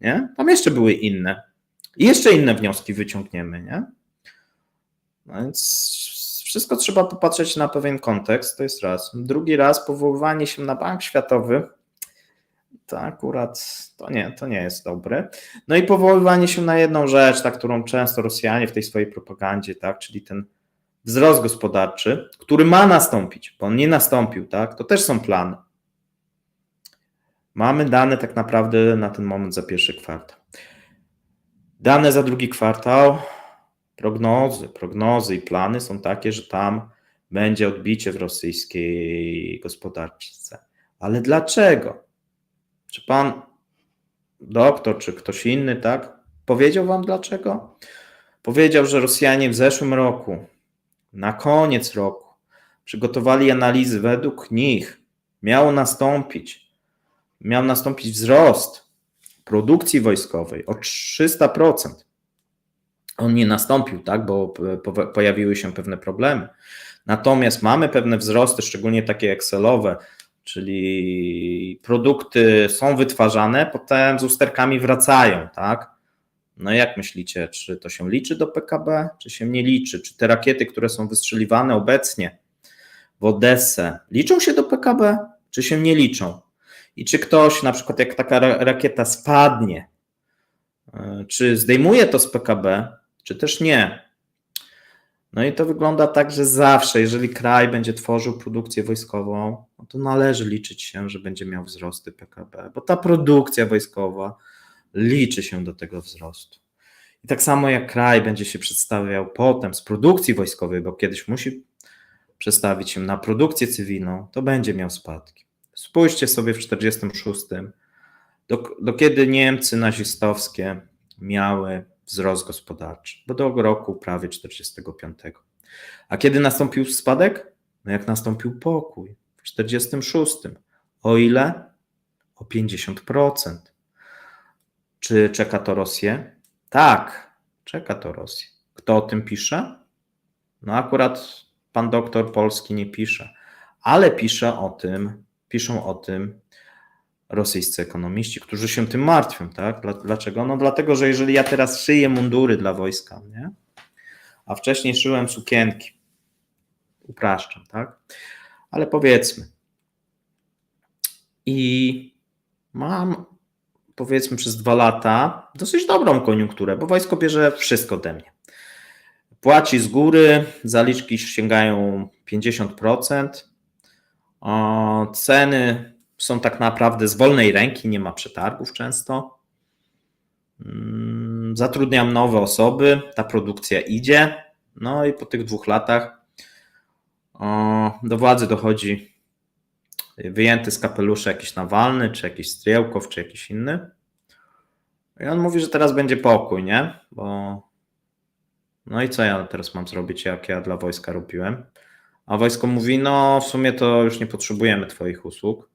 nie? Tam jeszcze były inne. I jeszcze inne wnioski wyciągniemy, nie? No więc wszystko trzeba popatrzeć na pewien kontekst, to jest raz. Drugi raz, powoływanie się na Bank Światowy, to akurat to nie jest dobre. No i powoływanie się na jedną rzecz, tak, którą często Rosjanie w tej swojej propagandzie, tak, czyli ten wzrost gospodarczy, który ma nastąpić, bo on nie nastąpił, tak, to też są plany. Mamy dane tak naprawdę na ten moment za pierwszy kwartał. Dane za drugi kwartał, prognozy i plany są takie, że tam będzie odbicie w rosyjskiej gospodarce. Ale dlaczego? Czy pan doktor, czy ktoś inny, tak, powiedział wam dlaczego? Powiedział, że Rosjanie w zeszłym roku, na koniec roku, przygotowali analizy, według nich miał nastąpić wzrost produkcji wojskowej o 300%. On nie nastąpił, tak, bo pojawiły się pewne problemy. Natomiast mamy pewne wzrosty, szczególnie takie Excelowe, czyli produkty są wytwarzane, potem z usterkami wracają, tak? No jak myślicie, czy to się liczy do PKB, czy się nie liczy? Czy te rakiety, które są wystrzeliwane obecnie w Odessę, liczą się do PKB, czy się nie liczą? I czy ktoś, na przykład jak taka rakieta spadnie, czy zdejmuje to z PKB, czy też nie? No i to wygląda tak, że zawsze, jeżeli kraj będzie tworzył produkcję wojskową, no to należy liczyć się, że będzie miał wzrosty PKB, bo ta produkcja wojskowa liczy się do tego wzrostu. I tak samo jak kraj będzie się przedstawiał potem z produkcji wojskowej, bo kiedyś musi przestawić się na produkcję cywilną, to będzie miał spadki. Spójrzcie sobie w 1946, do kiedy Niemcy nazistowskie miały wzrost gospodarczy, bo do roku prawie 45. A kiedy nastąpił spadek? No jak nastąpił pokój w 46. O ile? O 50%. Czy czeka to Rosję? Tak, czeka to Rosję. Kto o tym pisze? No akurat pan doktor Polski nie pisze, ale piszą o tym rosyjscy ekonomiści, którzy się tym martwią, tak? Dlaczego? No dlatego, że jeżeli ja teraz szyję mundury dla wojska, nie? A wcześniej szyłem sukienki, upraszczam, tak? Ale powiedzmy, i mam, powiedzmy, przez 2 lata dosyć dobrą koniunkturę, bo wojsko bierze wszystko ode mnie. Płaci z góry, zaliczki sięgają 50%, ceny są tak naprawdę z wolnej ręki, nie ma przetargów często. Zatrudniam nowe osoby, ta produkcja idzie, no i po tych 2 latach do władzy dochodzi wyjęty z kapelusza jakiś Nawalny, czy jakiś Stryjałkow, czy jakiś inny. I on mówi, że teraz będzie pokój, nie? No i co ja teraz mam zrobić, jak ja dla wojska robiłem? A wojsko mówi, no w sumie to już nie potrzebujemy twoich usług.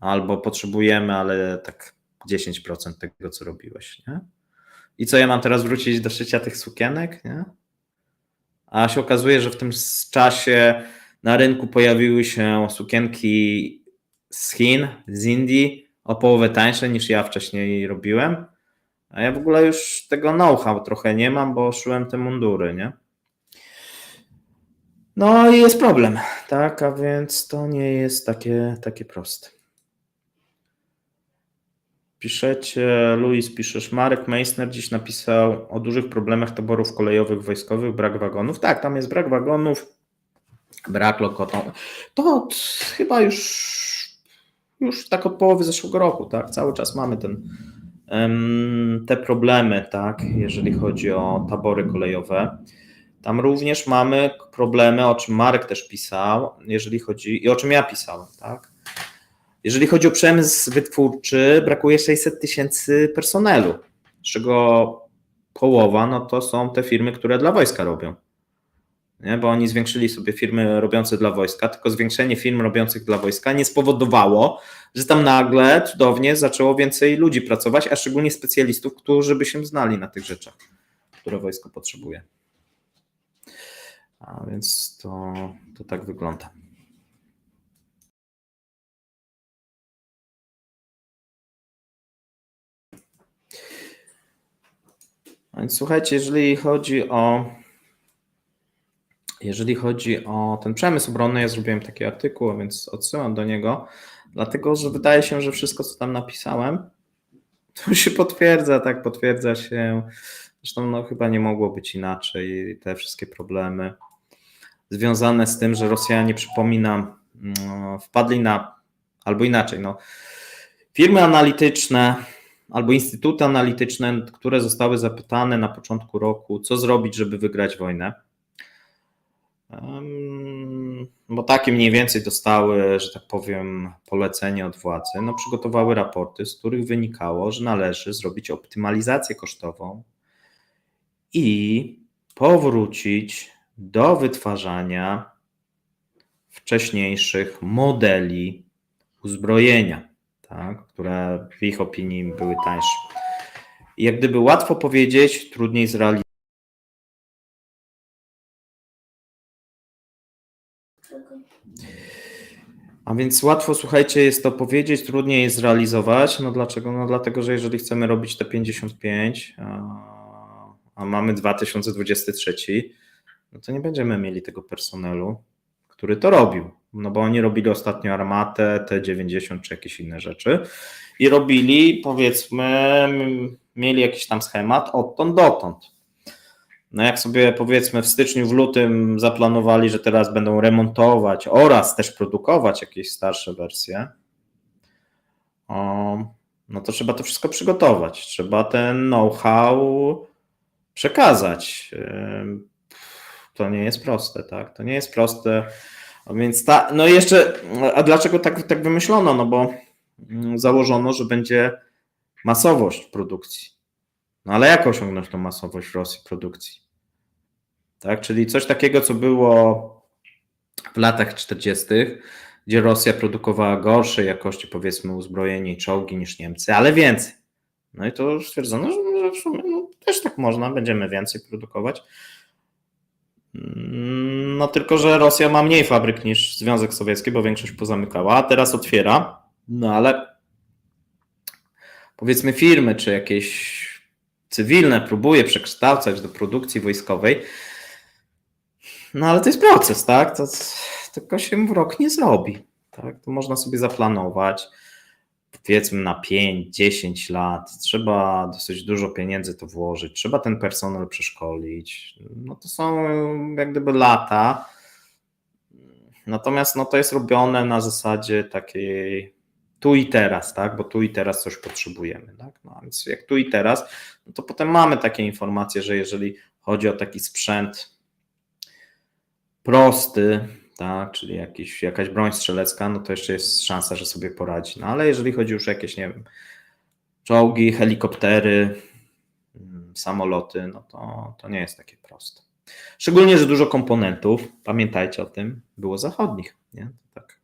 Albo potrzebujemy, ale tak 10% tego, co robiłeś, nie? I co, ja mam teraz wrócić do szycia tych sukienek, nie? a się okazuje, że w tym czasie na rynku pojawiły się sukienki z Chin, z Indii, o połowę tańsze niż ja wcześniej robiłem, a ja w ogóle już tego know-how trochę nie mam, bo szyłem te mundury, nie? No i jest problem, tak, a więc to nie jest takie proste. Piszecie, Luis, piszesz, Marek Meissner dziś napisał o dużych problemach taborów kolejowych wojskowych, brak wagonów. Tak, tam jest brak wagonów, brak lokotów. To chyba już tak od połowy zeszłego roku, tak, cały czas mamy te problemy, tak, jeżeli chodzi o tabory kolejowe. Tam również mamy problemy, o czym Marek też pisał, jeżeli chodzi, i o czym ja pisałem, tak. Jeżeli chodzi o przemysł wytwórczy, brakuje 600 000 personelu, z czego połowa no to są te firmy, które dla wojska robią. Nie? Bo oni zwiększyli sobie firmy robiące dla wojska, tylko zwiększenie firm robiących dla wojska nie spowodowało, że tam nagle cudownie zaczęło więcej ludzi pracować, a szczególnie specjalistów, którzy by się znali na tych rzeczach, które wojsko potrzebuje. A więc to tak wygląda. A więc słuchajcie, jeżeli chodzi o ten przemysł obronny, ja zrobiłem taki artykuł, a więc odsyłam do niego, dlatego że wydaje się, że wszystko, co tam napisałem, to się potwierdza, tak, potwierdza się. Zresztą no, chyba nie mogło być inaczej. Te wszystkie problemy związane z tym, że Rosjanie, przypominam, wpadli albo inaczej, firmy analityczne albo instytuty analityczne, które zostały zapytane na początku roku, co zrobić, żeby wygrać wojnę. Bo takie mniej więcej dostały, że tak powiem, polecenie od władzy, przygotowały raporty, z których wynikało, że należy zrobić optymalizację kosztową i powrócić do wytwarzania wcześniejszych modeli uzbrojenia, tak, które w ich opinii były tańsze. I jak gdyby łatwo powiedzieć, trudniej zrealizować. A więc łatwo, słuchajcie, jest to powiedzieć, trudniej jest zrealizować. No dlaczego? No dlatego, że jeżeli chcemy robić te 55, a mamy 2023, no to nie będziemy mieli tego personelu, który to robił. No bo oni robili ostatnio armatę, T90 czy jakieś inne rzeczy i robili, powiedzmy, mieli jakiś tam schemat odtąd dotąd. No jak sobie, powiedzmy, w styczniu, w lutym zaplanowali, że teraz będą remontować oraz też produkować jakieś starsze wersje, no to trzeba to wszystko przygotować. Trzeba ten know-how przekazać. To nie jest proste, tak? To nie jest proste. A więc no i jeszcze, a dlaczego tak wymyślono? No bo założono, że będzie masowość produkcji. No ale jak osiągnąć tą masowość w Rosji produkcji? Tak, czyli coś takiego, co było w latach 40., gdzie Rosja produkowała gorszej jakości, powiedzmy, uzbrojenie i czołgi niż Niemcy, ale więcej. No i to stwierdzono, że w sumie też tak można, będziemy więcej produkować. No tylko, że Rosja ma mniej fabryk niż Związek Sowiecki, bo większość pozamykała, a teraz otwiera, no ale powiedzmy firmy czy jakieś cywilne próbuje przekształcać do produkcji wojskowej. No ale to jest proces, tak? To tylko się w rok nie zrobi. Tak? To można sobie zaplanować, powiedzmy na 5-10 lat. Trzeba dosyć dużo pieniędzy to włożyć, trzeba ten personel przeszkolić. No to są jak gdyby lata. Natomiast to jest robione na zasadzie takiej tu i teraz, tak? Bo tu i teraz coś potrzebujemy. Tak? No więc jak tu i teraz, no to potem mamy takie informacje, że jeżeli chodzi o taki sprzęt prosty, tak, czyli jakaś broń strzelecka, no to jeszcze jest szansa, że sobie poradzi. No ale jeżeli chodzi już o jakieś, nie wiem, czołgi, helikoptery, samoloty, no to nie jest takie proste. Szczególnie, że dużo komponentów, pamiętajcie o tym, było zachodnich. Nie? Tak.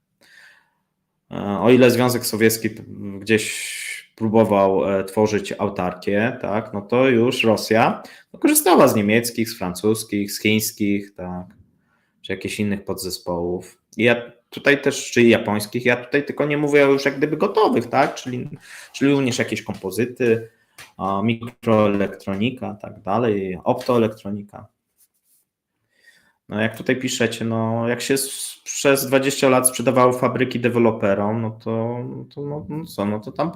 O ile Związek Sowiecki gdzieś próbował tworzyć autarkię, tak, no to już Rosja korzystała z niemieckich, z francuskich, z chińskich, tak, czy jakichś innych podzespołów. I ja tutaj też, czy japońskich, ja tutaj tylko nie mówię już jak gdyby gotowych, tak, czyli również jakieś kompozyty, mikroelektronika, tak dalej, optoelektronika. No jak tutaj piszecie, no jak się przez 20 lat sprzedawało fabryki deweloperom, no to tam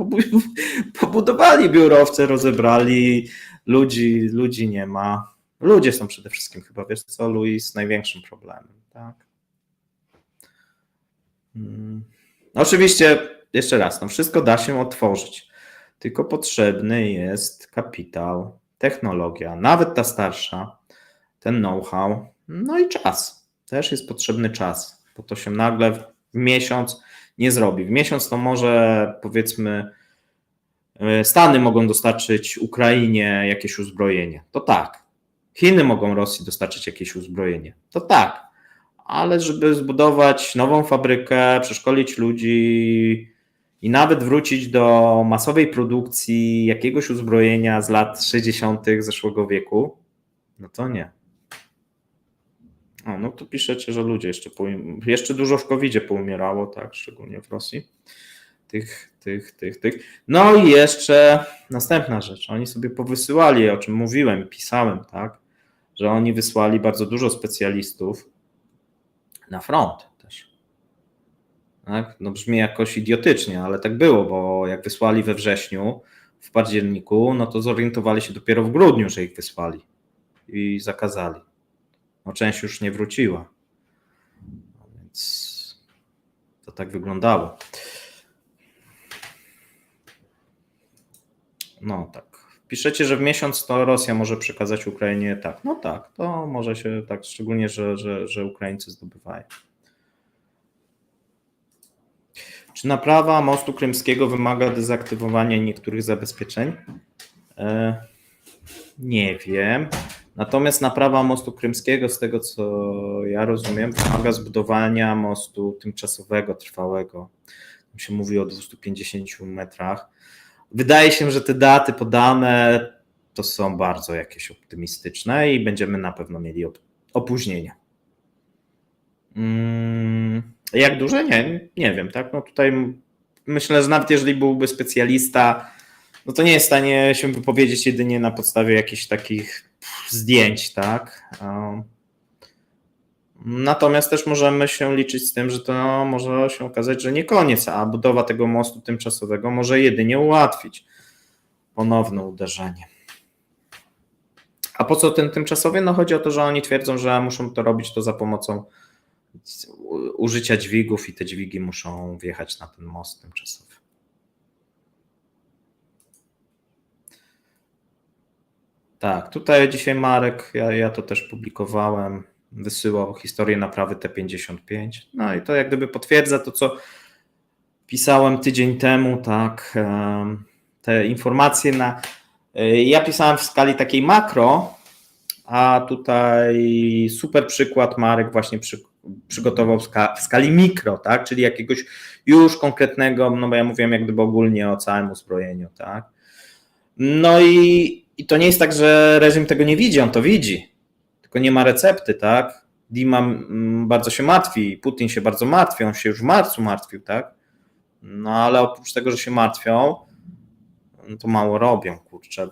pobudowali biurowce, rozebrali, ludzi nie ma. Ludzie są przede wszystkim chyba, wiesz co, Luis, największym problemem, tak? Oczywiście, jeszcze raz, no wszystko da się otworzyć, tylko potrzebny jest kapitał, technologia, nawet ta starsza, ten know-how, no i czas. Też jest potrzebny czas, bo to się nagle w miesiąc nie zrobi. W miesiąc to może, powiedzmy, Stany mogą dostarczyć Ukrainie jakieś uzbrojenie. To tak. Chiny mogą Rosji dostarczyć jakieś uzbrojenie. To tak. Ale żeby zbudować nową fabrykę, przeszkolić ludzi i nawet wrócić do masowej produkcji jakiegoś uzbrojenia z lat 60. zeszłego wieku, no to nie. No tu piszecie, że ludzie jeszcze dużo w COVID-zie poumierało, tak, szczególnie w Rosji. Tych. No i jeszcze następna rzecz. Oni sobie powysyłali, o czym mówiłem, pisałem, tak, że oni wysłali bardzo dużo specjalistów na front też. Tak? No brzmi jakoś idiotycznie, ale tak było, bo jak wysłali we wrześniu, w październiku, no to zorientowali się dopiero w grudniu, że ich wysłali i zakazali. No część już nie wróciła. Więc to tak wyglądało. No tak. Piszecie, że w miesiąc to Rosja może przekazać Ukrainie tak. No tak, to może się tak, szczególnie, że Ukraińcy zdobywają. Czy naprawa mostu krymskiego wymaga dezaktywowania niektórych zabezpieczeń? Nie wiem. Natomiast naprawa mostu krymskiego, z tego co ja rozumiem, wymaga zbudowania mostu tymczasowego, trwałego. Tam się mówi o 250 metrach. Wydaje się, że te daty podane to są bardzo jakieś optymistyczne i będziemy na pewno mieli opóźnienia. Jak duże? Nie wiem, tak? No tutaj myślę, że nawet jeżeli byłby specjalista, no to nie jest w stanie się wypowiedzieć jedynie na podstawie jakichś takich zdjęć, tak? Natomiast też możemy się liczyć z tym, że to może się okazać, że nie koniec, a budowa tego mostu tymczasowego może jedynie ułatwić ponowne uderzenie. A po co ten tymczasowy? No chodzi o to, że oni twierdzą, że muszą to robić to za pomocą użycia dźwigów i te dźwigi muszą wjechać na ten most tymczasowy. Tak, tutaj dzisiaj Marek, ja to też publikowałem, wysyłał historię naprawy T55. No i to jak gdyby potwierdza to, co pisałem tydzień temu, tak, te informacje ja pisałem w skali takiej makro, a tutaj super przykład Marek właśnie przygotował w skali mikro, tak, czyli jakiegoś już konkretnego, no bo ja mówiłem jak gdyby ogólnie o całym uzbrojeniu, tak. No i to nie jest tak, że reżim tego nie widzi, on to widzi, tylko nie ma recepty, tak. Dima bardzo się martwi, Putin się bardzo martwi, on się już w marcu martwił, tak. No ale oprócz tego, że się martwią, no to mało robią, kurczę,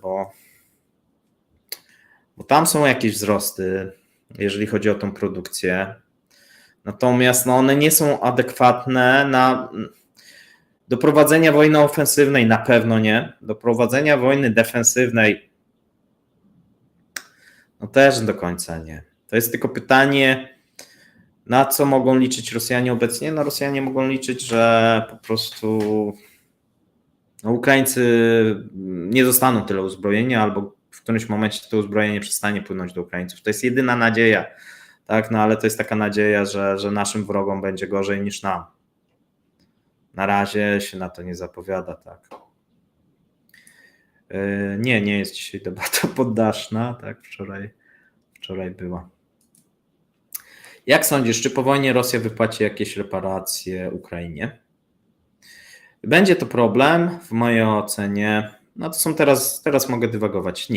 bo tam są jakieś wzrosty, jeżeli chodzi o tą produkcję. Natomiast no, one nie są adekwatne do prowadzenia wojny ofensywnej, na pewno nie. Do prowadzenia wojny defensywnej no też do końca nie. To jest tylko pytanie, na co mogą liczyć Rosjanie obecnie? No Rosjanie mogą liczyć, że po prostu Ukraińcy nie dostaną tyle uzbrojenia albo w którymś momencie to uzbrojenie przestanie płynąć do Ukraińców. To jest jedyna nadzieja, tak? No ale to jest taka nadzieja, że naszym wrogom będzie gorzej niż nam. Na razie się na to nie zapowiada, tak. Nie jest dzisiaj debata poddaszna, tak, wczoraj była. Jak sądzisz, czy po wojnie Rosja wypłaci jakieś reparacje Ukrainie? Będzie to problem w mojej ocenie. No to są teraz mogę dywagować.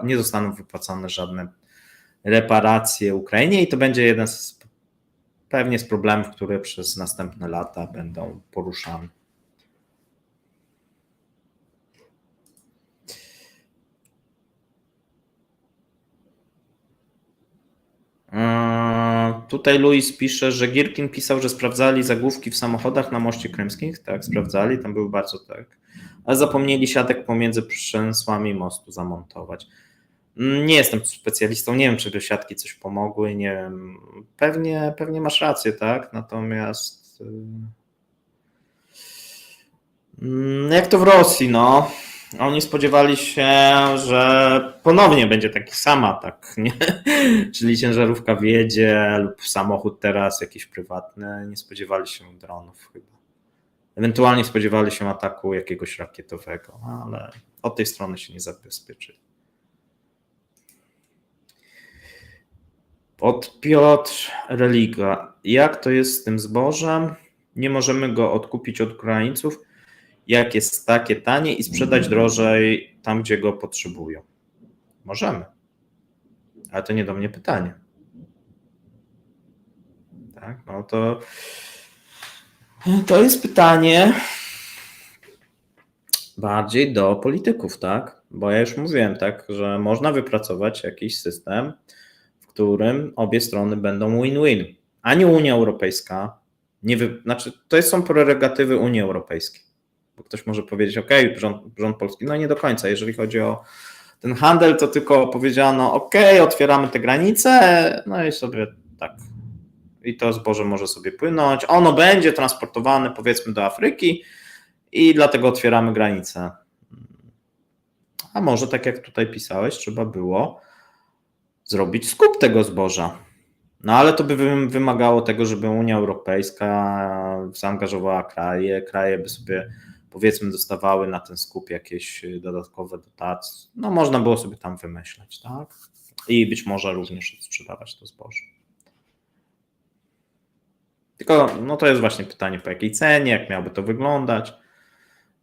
Nie zostaną wypłacone żadne reparacje Ukrainie i to będzie jeden pewnie z problemów, które przez następne lata będą poruszane. Tutaj Luis pisze, że Girkin pisał, że sprawdzali zagłówki w samochodach na moście krymskim. Tak, sprawdzali, tam były bardzo tak. Ale zapomnieli siatek pomiędzy przęsłami mostu zamontować. Nie jestem specjalistą, nie wiem, czy by siatki coś pomogły, nie wiem. Pewnie masz rację, tak? Natomiast jak to w Rosji, no. Oni spodziewali się, że ponownie będzie taki sam atak, nie? Czyli ciężarówka wjedzie lub samochód teraz jakiś prywatny. Nie spodziewali się dronów chyba. Ewentualnie spodziewali się ataku jakiegoś rakietowego, ale od tej strony się nie zabezpieczyli. Od Piotr Religa. Jak to jest z tym zbożem? Nie możemy go odkupić od Ukraińców, jak jest takie tanie i sprzedać drożej tam, gdzie go potrzebują. Możemy. Ale to nie do mnie pytanie. Tak, no to jest pytanie bardziej do polityków, tak? Bo ja już mówiłem, tak, że można wypracować jakiś system, w którym obie strony będą win-win. Ani Unia Europejska, znaczy to są prerogatywy Unii Europejskiej. Bo ktoś może powiedzieć, ok, rząd polski, no nie do końca. Jeżeli chodzi o ten handel, to tylko powiedziano, ok, otwieramy te granice, no i sobie tak. I to zboże może sobie płynąć. Ono będzie transportowane powiedzmy do Afryki i dlatego otwieramy granice. A może tak jak tutaj pisałeś, trzeba było zrobić skup tego zboża. No ale to by wymagało tego, żeby Unia Europejska zaangażowała kraje by sobie powiedzmy dostawały na ten skup jakieś dodatkowe dotacje. No można było sobie tam wymyśleć, tak? I być może również sprzedawać to zboże. Tylko no to jest właśnie pytanie, po jakiej cenie, jak miałoby to wyglądać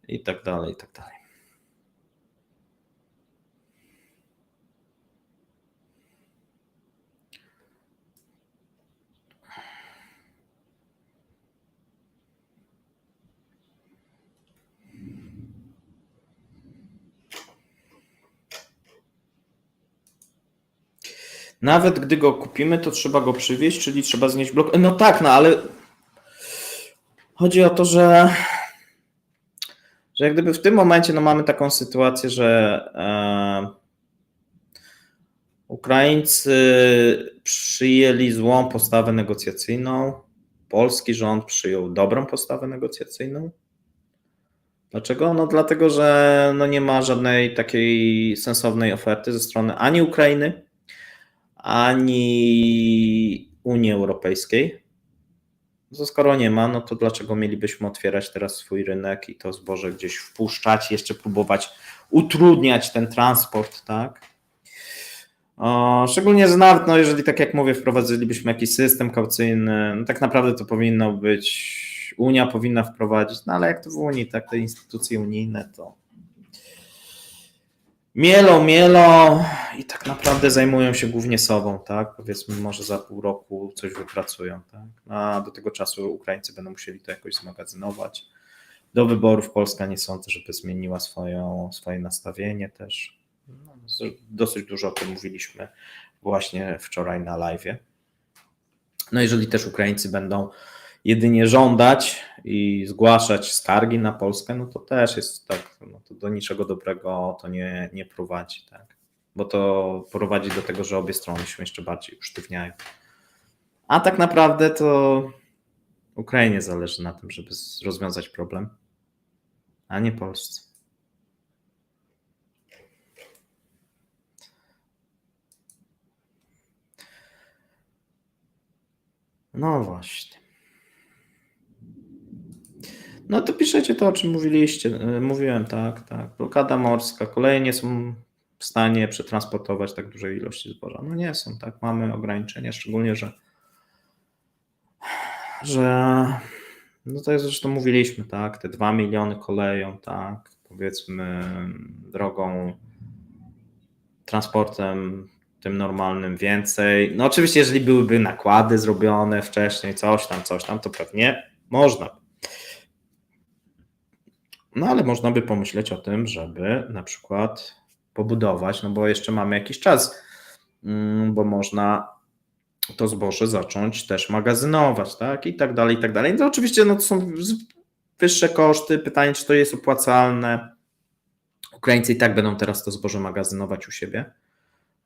i tak dalej, i tak dalej. Nawet gdy go kupimy, to trzeba go przywieźć, czyli trzeba znieść blok. No tak, no ale chodzi o to, że jak gdyby w tym momencie no mamy taką sytuację, że Ukraińcy przyjęli złą postawę negocjacyjną, polski rząd przyjął dobrą postawę negocjacyjną. Dlaczego? No dlatego, że no nie ma żadnej takiej sensownej oferty ze strony ani Ukrainy, ani Unii Europejskiej. No skoro nie ma, no to dlaczego mielibyśmy otwierać teraz swój rynek i to zboże gdzieś wpuszczać, jeszcze próbować utrudniać ten transport, tak? Szczególnie, że nawet, no jeżeli tak jak mówię, wprowadzilibyśmy jakiś system kaucyjny, no tak naprawdę to powinno być, Unia powinna wprowadzić, no ale jak to w Unii, tak te instytucje unijne to mielą i tak naprawdę zajmują się głównie sobą, tak? Powiedzmy, może za pół roku coś wypracują, tak? A do tego czasu Ukraińcy będą musieli to jakoś zmagazynować. Do wyborów Polska nie sądzę, żeby zmieniła swoje nastawienie też. No, dosyć dużo o tym mówiliśmy właśnie wczoraj na live'ie. No jeżeli też Ukraińcy będą jedynie żądać i zgłaszać skargi na Polskę, no to też jest tak, no to do niczego dobrego to nie prowadzi, tak? Bo to prowadzi do tego, że obie strony się jeszcze bardziej usztywniają. A tak naprawdę to Ukrainie zależy na tym, żeby rozwiązać problem, a nie Polsce. No właśnie. No to piszecie to, o czym mówiłem, tak. Blokada morska, koleje nie są w stanie przetransportować tak dużej ilości zboża. No nie są, tak. Mamy ograniczenia, szczególnie, że No to jest zresztą mówiliśmy, tak, te 2 miliony koleją, tak, powiedzmy drogą, transportem tym normalnym więcej. No oczywiście, jeżeli byłyby nakłady zrobione wcześniej, coś tam, to pewnie można. No ale można by pomyśleć o tym, żeby na przykład pobudować, no bo jeszcze mamy jakiś czas, bo można to zboże zacząć też magazynować, tak, i tak dalej, i tak dalej. No oczywiście no, to są wyższe koszty, pytanie, czy to jest opłacalne. Ukraińcy i tak będą teraz to zboże magazynować u siebie,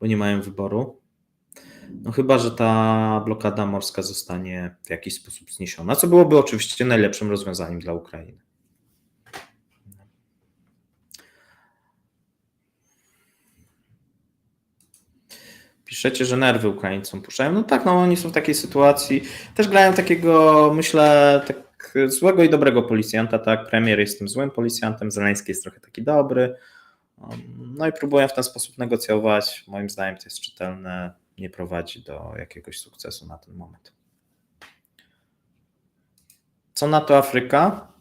bo nie mają wyboru. No chyba, że ta blokada morska zostanie w jakiś sposób zniesiona, co byłoby oczywiście najlepszym rozwiązaniem dla Ukrainy. Piszecie, że nerwy Ukraińcom puszczają. No tak, no oni są w takiej sytuacji. Też grają takiego, myślę, tak złego i dobrego policjanta, tak. Premier jest tym złym policjantem, Zeleński jest trochę taki dobry. No i próbują w ten sposób negocjować. Moim zdaniem to jest czytelne, nie prowadzi do jakiegoś sukcesu na ten moment. Co na to Afryka?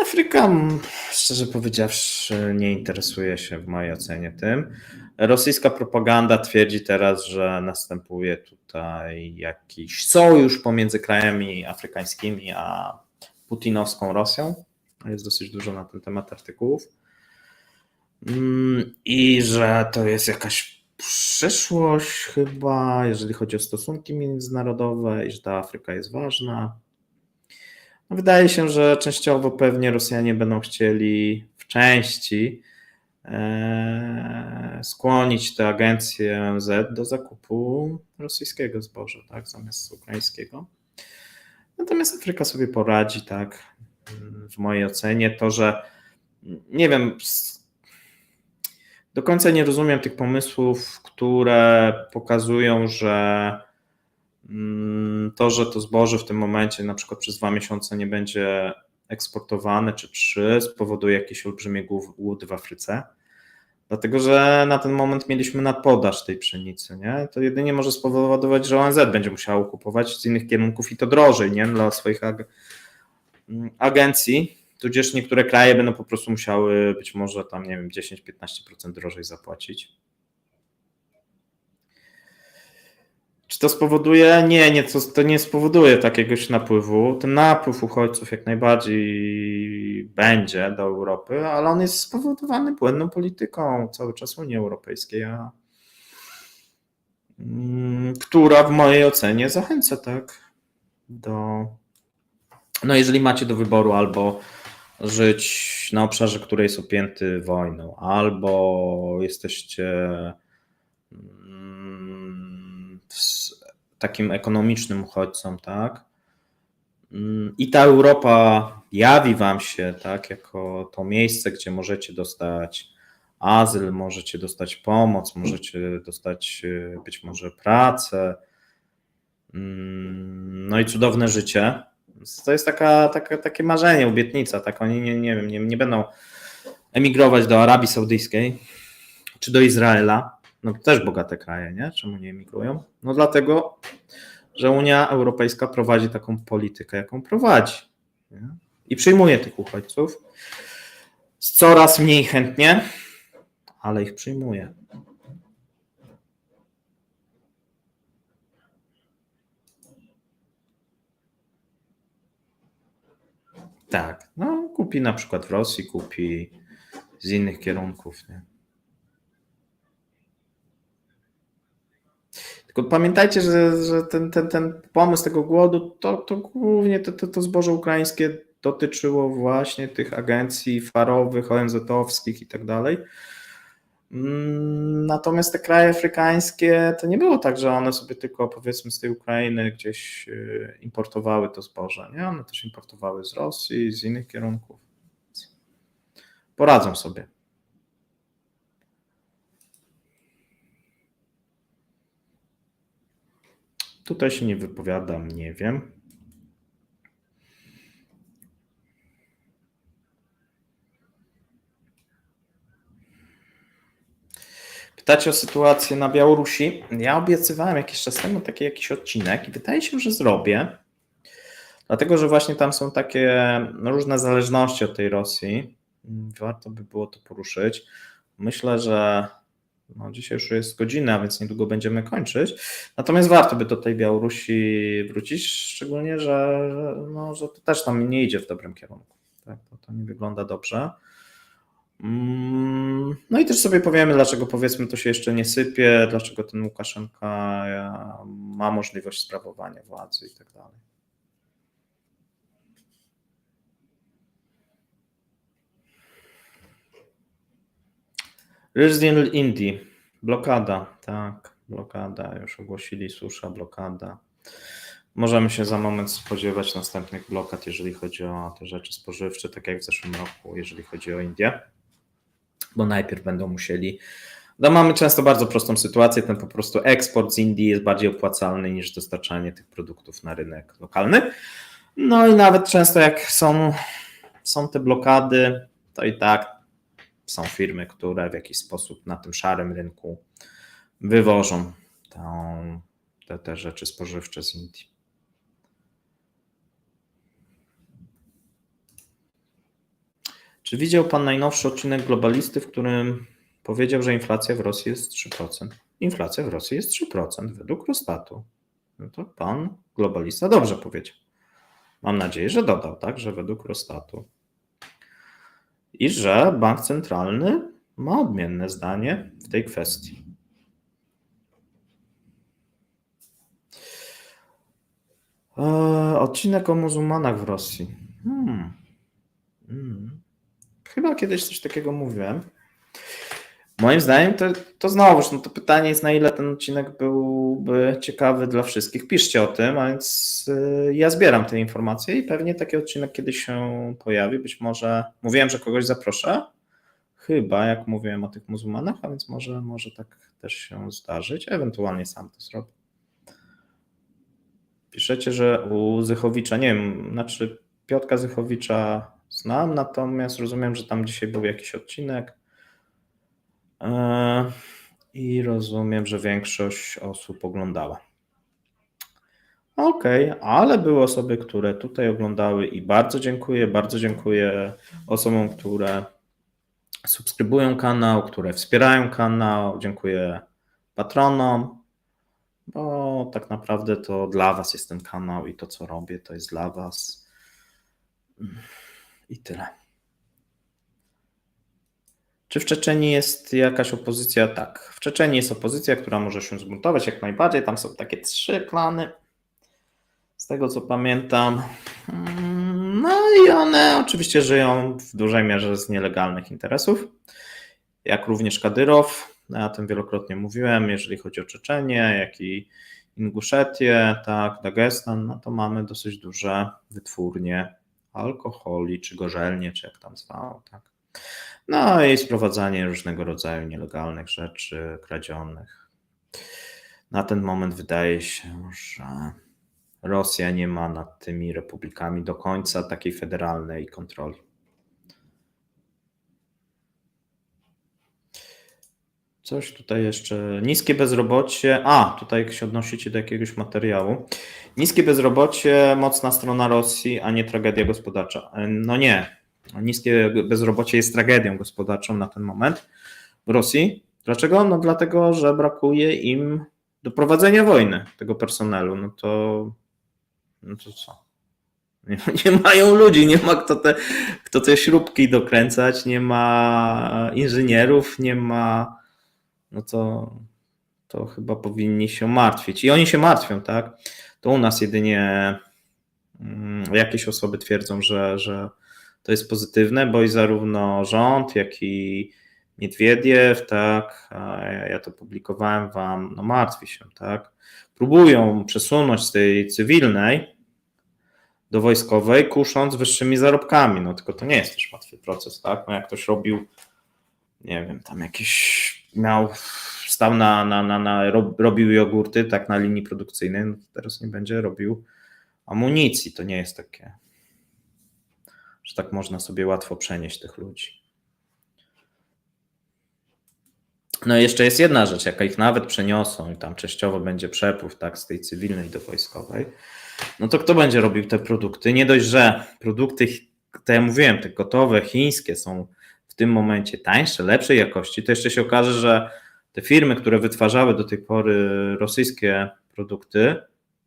Afryka, szczerze powiedziawszy, nie interesuje się w mojej ocenie tym. Rosyjska propaganda twierdzi teraz, że następuje tutaj jakiś sojusz pomiędzy krajami afrykańskimi a putinowską Rosją. Jest dosyć dużo na ten temat artykułów. I że to jest jakaś przyszłość chyba, jeżeli chodzi o stosunki międzynarodowe i że ta Afryka jest ważna. No wydaje się, że częściowo pewnie Rosjanie będą chcieli w części skłonić tę agencję ONZ do zakupu rosyjskiego zboża, tak, zamiast ukraińskiego. Natomiast Afryka sobie poradzi, tak, w mojej ocenie. To, że nie wiem, do końca nie rozumiem tych pomysłów, które pokazują, że to zboże w tym momencie na przykład przez 2 miesiące nie będzie eksportowane, czy 3, spowoduje jakiś olbrzymi głód w Afryce. Dlatego, że na ten moment mieliśmy nadpodaż tej pszenicy, nie? To jedynie może spowodować, że ONZ będzie musiało kupować z innych kierunków i to drożej, nie? Dla swoich agencji, tudzież niektóre kraje będą po prostu musiały być może tam, nie wiem, 10-15% drożej zapłacić. Czy to spowoduje? Nie, to nie spowoduje takiegoś napływu. Ten napływ uchodźców jak najbardziej będzie do Europy, ale on jest spowodowany błędną polityką cały czas Unii Europejskiej, która w mojej ocenie zachęca tak do... No jeżeli macie do wyboru albo żyć na obszarze, który jest objęty wojną, albo jesteście takim ekonomicznym uchodźcą, tak? I ta Europa jawi wam się, tak, jako to miejsce, gdzie możecie dostać azyl, możecie dostać pomoc, możecie dostać być może pracę, no i cudowne życie. To jest takie marzenie, obietnica, tak? Oni nie będą emigrować do Arabii Saudyjskiej czy do Izraela. No to też bogate kraje, nie? Czemu nie emigrują? No dlatego, że Unia Europejska prowadzi taką politykę, jaką prowadzi. Nie? I przyjmuje tych uchodźców coraz mniej chętnie, ale ich przyjmuje. Tak, no kupi na przykład w Rosji, kupi z innych kierunków, nie? Tylko pamiętajcie, że ten pomysł tego głodu, to głównie to zboże ukraińskie dotyczyło właśnie tych agencji farowych, ONZ-owskich i tak dalej. Natomiast te kraje afrykańskie, to nie było tak, że one sobie tylko powiedzmy z tej Ukrainy gdzieś importowały to zboże, nie? One też importowały z Rosji, z innych kierunków. Poradzą sobie. Tutaj się nie wypowiadam, nie wiem. Pytacie o sytuację na Białorusi. Ja obiecywałem jakiś czas temu jakiś odcinek i wydaje się, że zrobię. Dlatego, że właśnie tam są takie różne zależności od tej Rosji. Warto by było to poruszyć. Myślę, że dzisiaj już jest godzina, więc niedługo będziemy kończyć. Natomiast warto by do tej Białorusi wrócić, szczególnie, że to też tam nie idzie w dobrym kierunku. Tak? To nie wygląda dobrze. No i też sobie powiemy, dlaczego powiedzmy to się jeszcze nie sypie, dlaczego ten Łukaszenka ma możliwość sprawowania władzy i tak dalej. Ryż z Indii. Blokada, tak, blokada. Już ogłosili susza, blokada. Możemy się za moment spodziewać następnych blokad, jeżeli chodzi o te rzeczy spożywcze, tak jak w zeszłym roku, jeżeli chodzi o Indię, bo najpierw będą musieli. Mamy często bardzo prostą sytuację, ten po prostu eksport z Indii jest bardziej opłacalny niż dostarczanie tych produktów na rynek lokalny. No i nawet często jak są te blokady, to i tak są firmy, które w jakiś sposób na tym szarym rynku wywożą te rzeczy spożywcze z Indii. Czy widział Pan najnowszy odcinek Globalisty, w którym powiedział, że inflacja w Rosji jest 3%? Inflacja w Rosji jest 3% według Rostatu. No to Pan Globalista dobrze powiedział. Mam nadzieję, że dodał, tak, że według Rostatu. I że bank centralny ma odmienne zdanie w tej kwestii. Odcinek o muzułmanach w Rosji. Chyba kiedyś coś takiego mówiłem. Moim zdaniem to znowuż, to pytanie jest, na ile ten odcinek byłby ciekawy dla wszystkich. Piszcie o tym, a więc ja zbieram te informacje i pewnie taki odcinek kiedyś się pojawi. Być może mówiłem, że kogoś zaproszę. Chyba, jak mówiłem o tych muzułmanach, a więc może tak też się zdarzyć. Ewentualnie sam to zrobię. Piszecie, że u Zychowicza, nie wiem, znaczy Piotrka Zychowicza znam, natomiast rozumiem, że tam dzisiaj był jakiś odcinek i rozumiem, że większość osób oglądała. Okej, ale były osoby, które tutaj oglądały i bardzo dziękuję osobom, które subskrybują kanał, które wspierają kanał, dziękuję patronom, bo tak naprawdę to dla Was jest ten kanał i to, co robię, to jest dla Was. I tyle. Czy w Czeczenii jest jakaś opozycja? Tak, w Czeczenii jest opozycja, która może się zbuntować jak najbardziej. Tam są takie 3 klany, z tego co pamiętam. No i one oczywiście żyją w dużej mierze z nielegalnych interesów, jak również Kadyrow. Ja o tym wielokrotnie mówiłem, jeżeli chodzi o Czeczenię, jak i Inguszetię, tak, Dagestan, no to mamy dosyć duże wytwórnie alkoholi, czy gorzelnie, czy jak tam zwało, tak. No i sprowadzanie różnego rodzaju nielegalnych rzeczy, kradzionych. Na ten moment wydaje się, że Rosja nie ma nad tymi republikami do końca takiej federalnej kontroli. Coś tutaj jeszcze. Niskie bezrobocie. Tutaj się odnosicie do jakiegoś materiału. Niskie bezrobocie, mocna strona Rosji, a nie tragedia gospodarcza. No nie. Niskie bezrobocie jest tragedią gospodarczą na ten moment w Rosji. Dlaczego? No dlatego, że brakuje im do prowadzenia wojny tego personelu. No to co? Nie mają ludzi, nie ma kto te śrubki dokręcać, nie ma inżynierów, nie ma. No to chyba powinni się martwić. I oni się martwią, tak? To u nas jedynie jakieś osoby twierdzą, że to jest pozytywne, bo i zarówno rząd, jak i Miedwiediew, tak, ja to publikowałem wam, no martwi się, tak? Próbują przesunąć z tej cywilnej do wojskowej, kusząc wyższymi zarobkami, no tylko to nie jest też łatwy proces, tak? No jak ktoś robił, nie wiem, tam stał robił jogurty, tak, na linii produkcyjnej, no to teraz nie będzie robił amunicji. To nie jest takie, że tak można sobie łatwo przenieść tych ludzi. No i jeszcze jest jedna rzecz, jaka ich nawet przeniosą i tam częściowo będzie przepływ, tak, z tej cywilnej do wojskowej, no to kto będzie robił te produkty? Nie dość, że produkty, tak jak mówiłem, te gotowe, chińskie są w tym momencie tańsze, lepszej jakości, to jeszcze się okaże, że te firmy, które wytwarzały do tej pory rosyjskie produkty,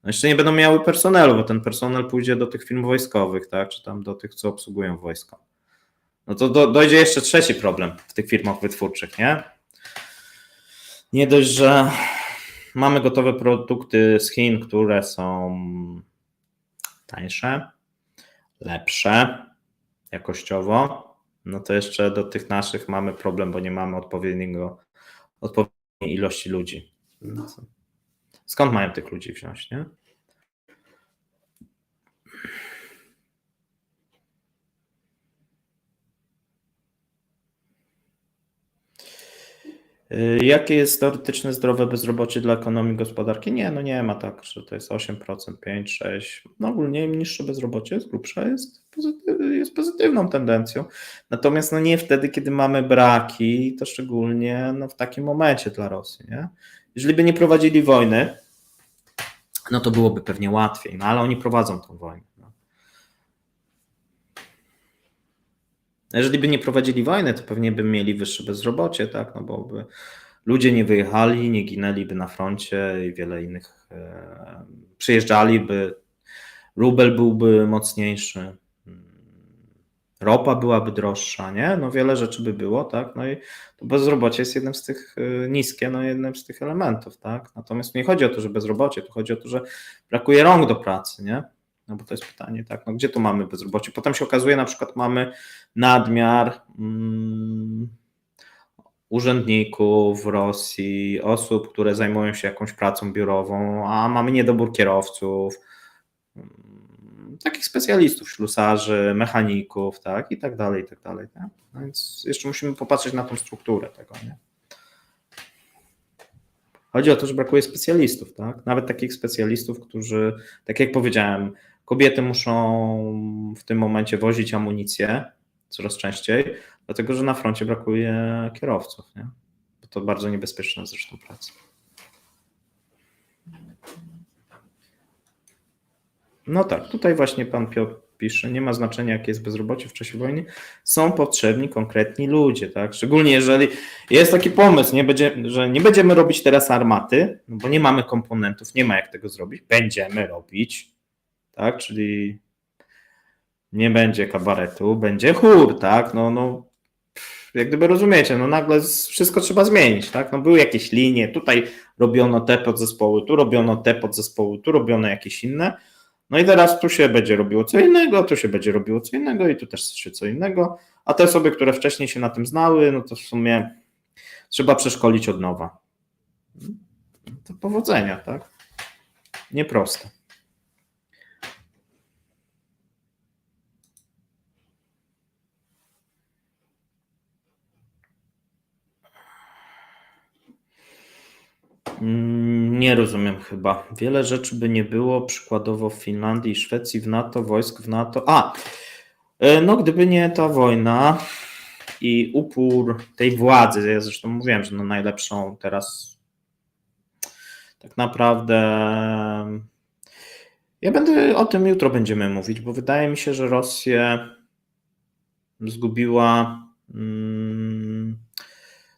no jeszcze nie będą miały personelu, bo ten personel pójdzie do tych firm wojskowych, tak, czy tam do tych, co obsługują wojsko. No to dojdzie jeszcze trzeci problem w tych firmach wytwórczych, nie? Nie dość, że mamy gotowe produkty z Chin, które są tańsze, lepsze jakościowo, no to jeszcze do tych naszych mamy problem, bo nie mamy odpowiedniej ilości ludzi. Skąd mają tych ludzi wziąć, nie? Jakie jest teoretyczne zdrowe bezrobocie dla ekonomii gospodarki? Nie, no nie ma tak, że to jest 8%, 5, 6. No ogólnie im niższe bezrobocie jest grubsze, jest pozytywną tendencją. Natomiast no nie wtedy, kiedy mamy braki, to szczególnie no w takim momencie dla Rosji, nie? Jeżeli by nie prowadzili wojny, no to byłoby pewnie łatwiej, no ale oni prowadzą tą wojnę. No. Jeżeli by nie prowadzili wojny, to pewnie by mieli wyższe bezrobocie, tak, no bo by ludzie nie wyjechali, nie ginęliby na froncie i wiele innych przyjeżdżaliby, rubel byłby mocniejszy, ropa byłaby droższa, nie? No wiele rzeczy by było, tak? No i to bezrobocie jest jednym z tych niskie, no jednym z tych elementów, tak? Natomiast nie chodzi o to, że bezrobocie, to chodzi o to, że brakuje rąk do pracy, nie? No bo to jest pytanie, tak? No gdzie tu mamy bezrobocie? Potem się okazuje, na przykład mamy nadmiar urzędników w Rosji, osób, które zajmują się jakąś pracą biurową, a mamy niedobór kierowców, takich specjalistów, ślusarzy, mechaników, tak, i tak dalej, i tak dalej. Tak? No więc jeszcze musimy popatrzeć na tą strukturę tego, nie? Chodzi o to, że brakuje specjalistów, tak? Nawet takich specjalistów, którzy, tak jak powiedziałem, kobiety muszą w tym momencie wozić amunicję coraz częściej, dlatego że na froncie brakuje kierowców, nie? Bo to bardzo niebezpieczna zresztą praca. No tak, tutaj właśnie pan Piotr pisze, nie ma znaczenia, jakie jest bezrobocie w czasie wojny, są potrzebni konkretni ludzie, tak? Szczególnie jeżeli jest taki pomysł, że nie będziemy robić teraz armaty, no bo nie mamy komponentów, nie ma jak tego zrobić, będziemy robić, tak? Czyli nie będzie kabaretu, będzie chór, tak? No, jak gdyby rozumiecie, no nagle wszystko trzeba zmienić, tak? No były jakieś linie, tutaj robiono te podzespoły, tu robiono te podzespoły, tu robiono jakieś inne, no i teraz tu się będzie robiło co innego, tu się będzie robiło co innego i tu też się co innego, a te osoby, które wcześniej się na tym znały, no to w sumie trzeba przeszkolić od nowa. To powodzenia, tak? Nieproste. Nie rozumiem chyba. Wiele rzeczy by nie było, przykładowo w Finlandii i Szwecji, w NATO, wojsk w NATO. No gdyby nie ta wojna i upór tej władzy, ja zresztą mówiłem, że no najlepszą teraz tak naprawdę, o tym jutro będziemy mówić, bo wydaje mi się, że Rosję zgubiła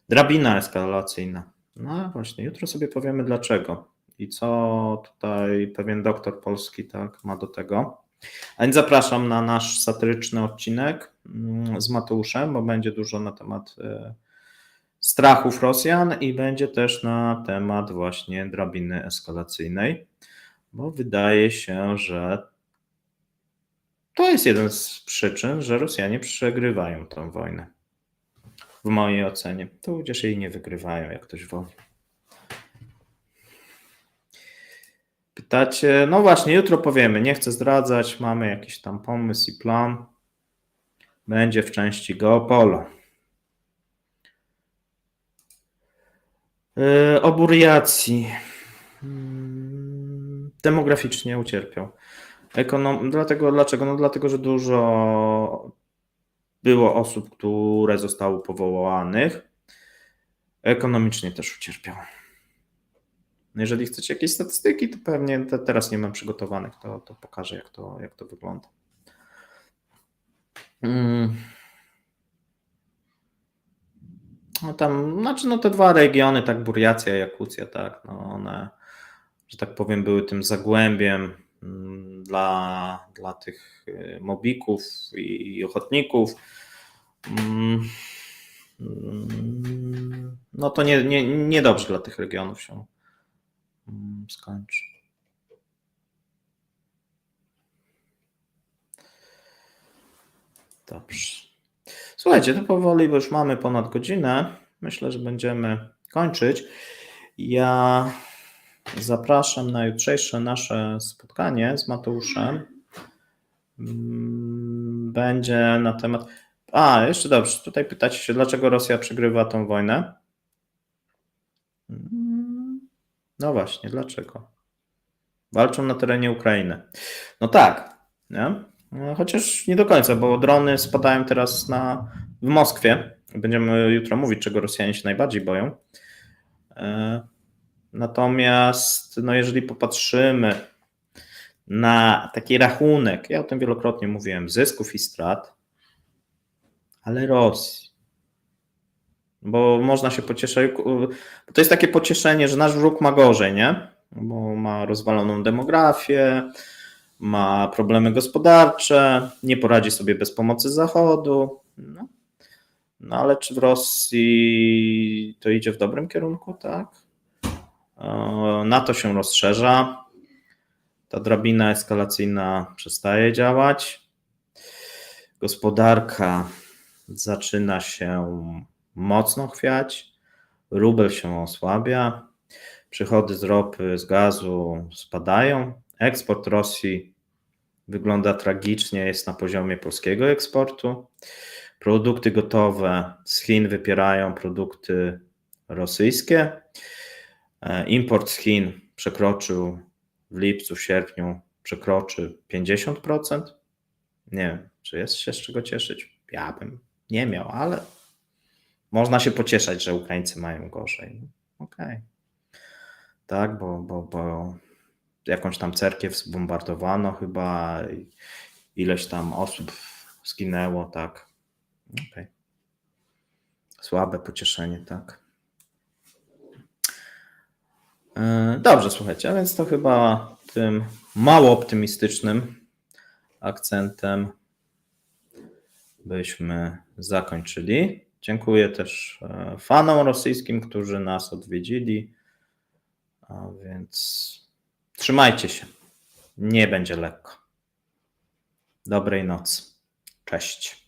drabina eskalacyjna. No właśnie, jutro sobie powiemy dlaczego i co tutaj pewien doktor polski tak ma do tego. A więc zapraszam na nasz satyryczny odcinek z Mateuszem, bo będzie dużo na temat strachów Rosjan i będzie też na temat właśnie drabiny eskalacyjnej, bo wydaje się, że to jest jeden z przyczyn, że Rosjanie przegrywają tę wojnę. W mojej ocenie. Tudzież jej nie wygrywają, jak ktoś woli. Pytacie, no właśnie, jutro powiemy, nie chcę zdradzać, mamy jakiś tam pomysł i plan. Będzie w części Geopolo. O Burjacji. Demograficznie ucierpiał. Dlaczego? No dlatego, że dużo było osób, które zostały powołanych. Ekonomicznie też ucierpiał. No jeżeli chcecie jakieś statystyki, to pewnie teraz nie mam przygotowanych, to pokażę, jak to wygląda. No tam, znaczy no te dwa regiony, tak Burjacja i Jakucja, tak, no one, że tak powiem, były tym zagłębiem dla tych mobików i ochotników. No to niedobrze dla tych regionów się skończy. Dobrze. Słuchajcie, to powoli, bo już mamy ponad godzinę. Myślę, że będziemy kończyć. Ja zapraszam na jutrzejsze nasze spotkanie z Mateuszem. Będzie na temat. Jeszcze dobrze. Tutaj pytacie się, dlaczego Rosja przegrywa tą wojnę? No właśnie, dlaczego? Walczą na terenie Ukrainy. No tak, nie? No, chociaż nie do końca, bo drony spadają teraz w Moskwie. Będziemy jutro mówić, czego Rosjanie się najbardziej boją. Natomiast no jeżeli popatrzymy na taki rachunek, ja o tym wielokrotnie mówiłem, zysków i strat, ale Rosji. Bo można się pocieszyć, bo to jest takie pocieszenie, że nasz wróg ma gorzej, nie? Bo ma rozwaloną demografię, ma problemy gospodarcze, nie poradzi sobie bez pomocy Zachodu. No ale czy w Rosji to idzie w dobrym kierunku, tak? NATO się rozszerza, ta drabina eskalacyjna przestaje działać, gospodarka zaczyna się mocno chwiać, rubel się osłabia, przychody z ropy, z gazu spadają, eksport Rosji wygląda tragicznie, jest na poziomie polskiego eksportu, produkty gotowe z Chin wypierają produkty rosyjskie, import z Chin przekroczył w lipcu, w sierpniu przekroczy 50%. Nie wiem, czy jest się z czego cieszyć? Ja bym nie miał, ale można się pocieszać, że Ukraińcy mają gorzej. Okej. Tak, bo jakąś tam cerkiew zbombardowano chyba, ileś tam osób zginęło, tak. Okej. Słabe pocieszenie, tak. Dobrze, słuchajcie, a więc to chyba tym mało optymistycznym akcentem byśmy zakończyli. Dziękuję też fanom rosyjskim, którzy nas odwiedzili. A więc trzymajcie się. Nie będzie lekko. Dobrej nocy. Cześć.